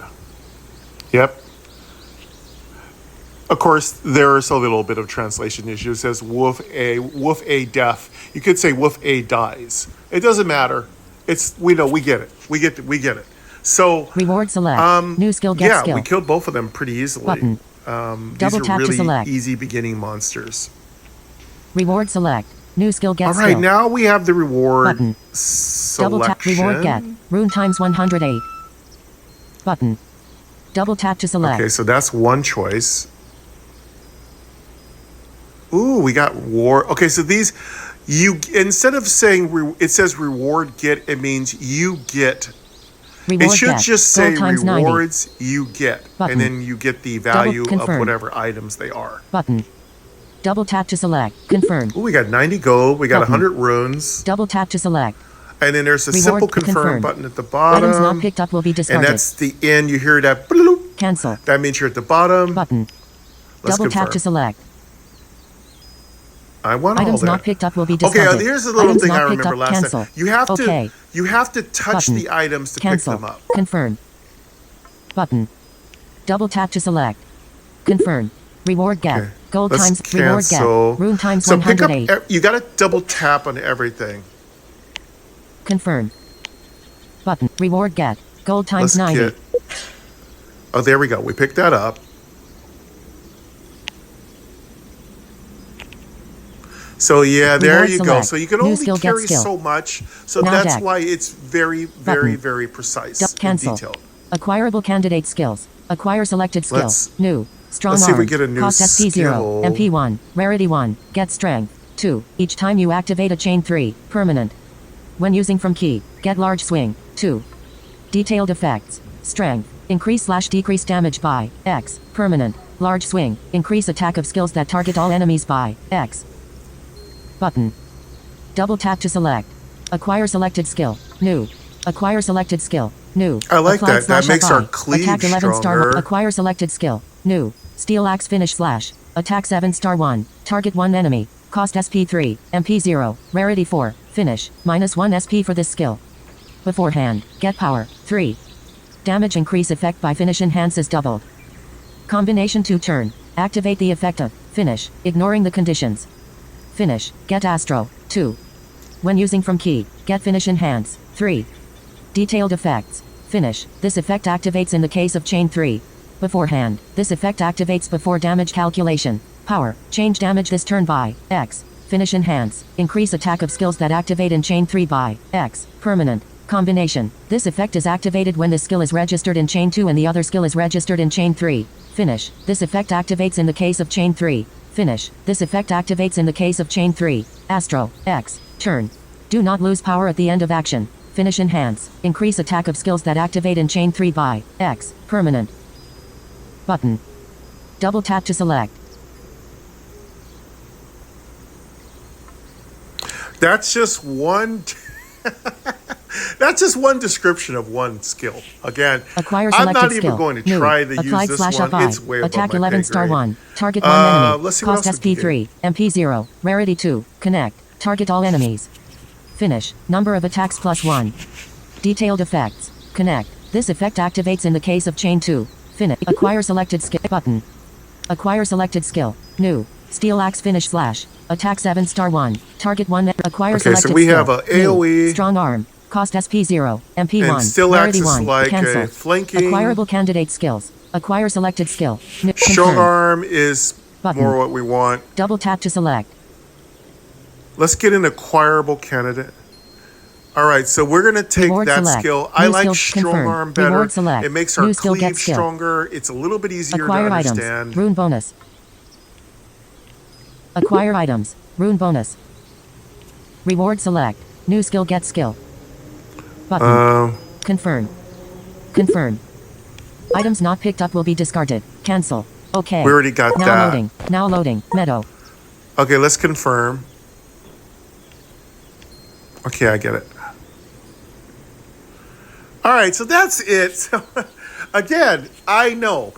Yep. Of course, there's a little bit of translation issue. It says wolf A death. You could say wolf A dies. It doesn't matter. We get it. We get it. So Reward select. New skill get yeah, skill. we killed both of them pretty easily. Button. These Double are tap to really select. easy beginning monsters. Reward select. New skill get All skill. right, now we have the reward Button. selection. Double tap reward get. Rune times 108. Button. Double tap to select. Okay, so that's one choice. Ooh, we got war. Okay, so these, instead of saying it says reward get, it means you get. Reward It should get. just Gold say times 90. rewards you get, Button. and then you get the value of confirm. whatever items they are. Button. Double tap to select. Confirm. Ooh, we got 90 gold. We got Button. 100 runes, Double tap to select. and then there's a Reward simple confirm confirm. button at the bottom. Items not picked up will be And discarded. that's the end. You hear that bloop. Cancel. That means you're at the bottom. Button. Let's Double tap confirm. to select. I want all Items that. not picked up will be Okay, discarded. here's a little Items thing not I picked remember up. last Cancel. time. You have to touch Button. the items to Cancel. pick them up. Confirm. Button. Double tap to select. Confirm. Reward get. Okay. Gold Let's times reward get. cancel. Rune times So pick up. 108. You got to double tap on everything. Confirm. Button. Reward get. Gold times 90. Oh, there we go. We picked that up. So yeah, there Reward you go. select. So you can New only skill, get carry skill. so much. So Now that's deck. why it's very, very, very precise Cancel. and detailed. Acquirable candidate skills. Acquire selected skill. New. Strong let's arm. see if we get a new Cost SP 0. skill. MP 1. Rarity 1. Get strength. 2. Each time you activate a chain 3. Permanent. When using from key. Get large swing. 2. Detailed effects. Strength. Increase/decrease damage by X. Permanent. Large swing. Increase attack of skills that target all enemies by X. Button. Double tap to select. Acquire selected skill. New. Acquire selected skill. New. I like Applied that. That slash makes FI. our cleave Attack 11 star stronger. 1. Acquire selected skill. New. Steel axe finish slash. Attack 7 star 1. Target 1 enemy. Cost SP 3. MP 0. Rarity 4. Finish. -1 SP for this skill. Beforehand. Get power. 3. Damage increase effect by finish enhances doubled. Combination 2 turn. Activate the effect of finish, ignoring the conditions. Finish. Get Astro. 2. When using from key. Get finish enhance. 3. Detailed effects. Finish. This effect activates in the case of chain 3. Beforehand. This effect activates before damage calculation. Power. Change damage this turn by X. Finish enhance. Increase attack of skills that activate in chain 3 by X. Permanent. Combination. This effect is activated when this skill is registered in chain 2 and the other skill is registered in chain 3. Finish. This effect activates in the case of chain 3. Finish. This effect activates in the case of chain 3. Astro. X. Turn. Do not lose power at the end of action. Finish enhance. Increase attack of skills that activate in chain 3 by X. Permanent. Button. Double tap to select. That's just one. That's just one description of one skill. Again, Acquire I'm selected not even skill. going to New. try to use Applied this slash one. FI. It's way above Attack my 11 pay star grade. 1. Target 1 enemy. Let's see what Cost else we SP can 3. MP 0. Rarity 2. Connect. Target all enemies. Finish. Number of attacks +1. Detailed effects. Connect. This effect activates in the case of chain 2. Finish. Acquire selected skill. Button. Acquire selected skill. New. Steel axe finish slash. Attack 7 star 1. Target 1. Acquire Okay, selected so we skill. have a New. AoE. Strong arm. Cost SP 0. MP 1. And still Rarity acts 1. like Cancel. a flanking. Acquirable candidate skills. Acquire selected skill. Strong Confirm. arm is Button. more what we want. Double tap to select. Let's get an acquirable candidate. All right, so we're going to take Reward that select. skill. I New like skill strong confirmed. arm better. Reward select. It makes our New skill, get cleave skill. stronger. It's a little bit easier Acquire to items. understand. Rune bonus. Acquire items. Rune bonus. Reward select. New skill, get skill. Button. Confirm. Confirm. Items not picked up will be discarded. Cancel. Okay. We already got now that. Loading. Now loading. Meadow. Okay, let's confirm. Okay, I get it. All right, so that's it. So, again, I know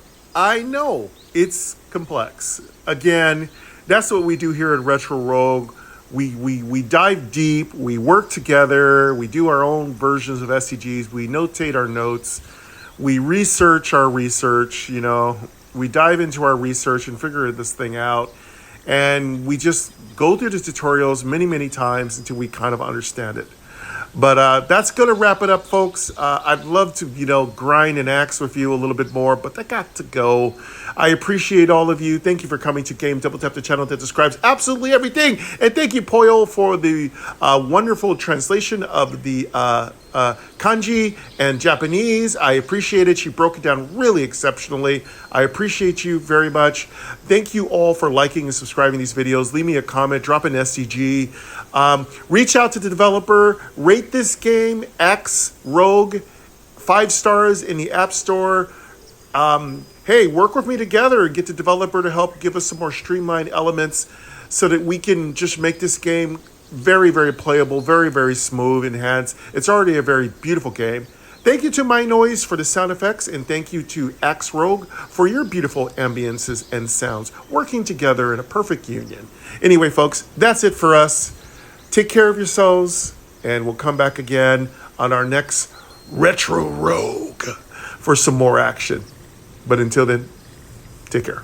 it's complex. Again, that's what we do here at Retro Rogue. We dive deep, we work together, we do our own versions of SCGs, we notate our notes, we research our research, we dive into our research and figure this thing out. And we just go through the tutorials many times until we kind of understand it. But that's going to wrap it up, folks. I'd love to, grind and axe with you a little bit more, but I got to go. I appreciate all of you. Thank you for coming to Game Double Tap, the channel that describes absolutely everything. And thank you, Pollo, for the wonderful translation of the kanji and Japanese. I appreciate it. She broke it down really exceptionally. I appreciate you very much. Thank you all for liking and subscribing these videos. Leave me a comment, drop an SCG. Reach out to the developer, rate this game X Rogue 5 stars in the App Store. Hey, work with me together and get the developer to help give us some more streamlined elements so that we can just make this game very playable, very smooth, enhanced. It's already a very beautiful game. Thank you to My Noise for the sound effects, and thank you to Axe Rogue for your beautiful ambiences and sounds working together in a perfect union. Anyway, folks, that's it for us. Take care of yourselves, and we'll come back again on our next Retro Rogue for some more action. But until then, take care.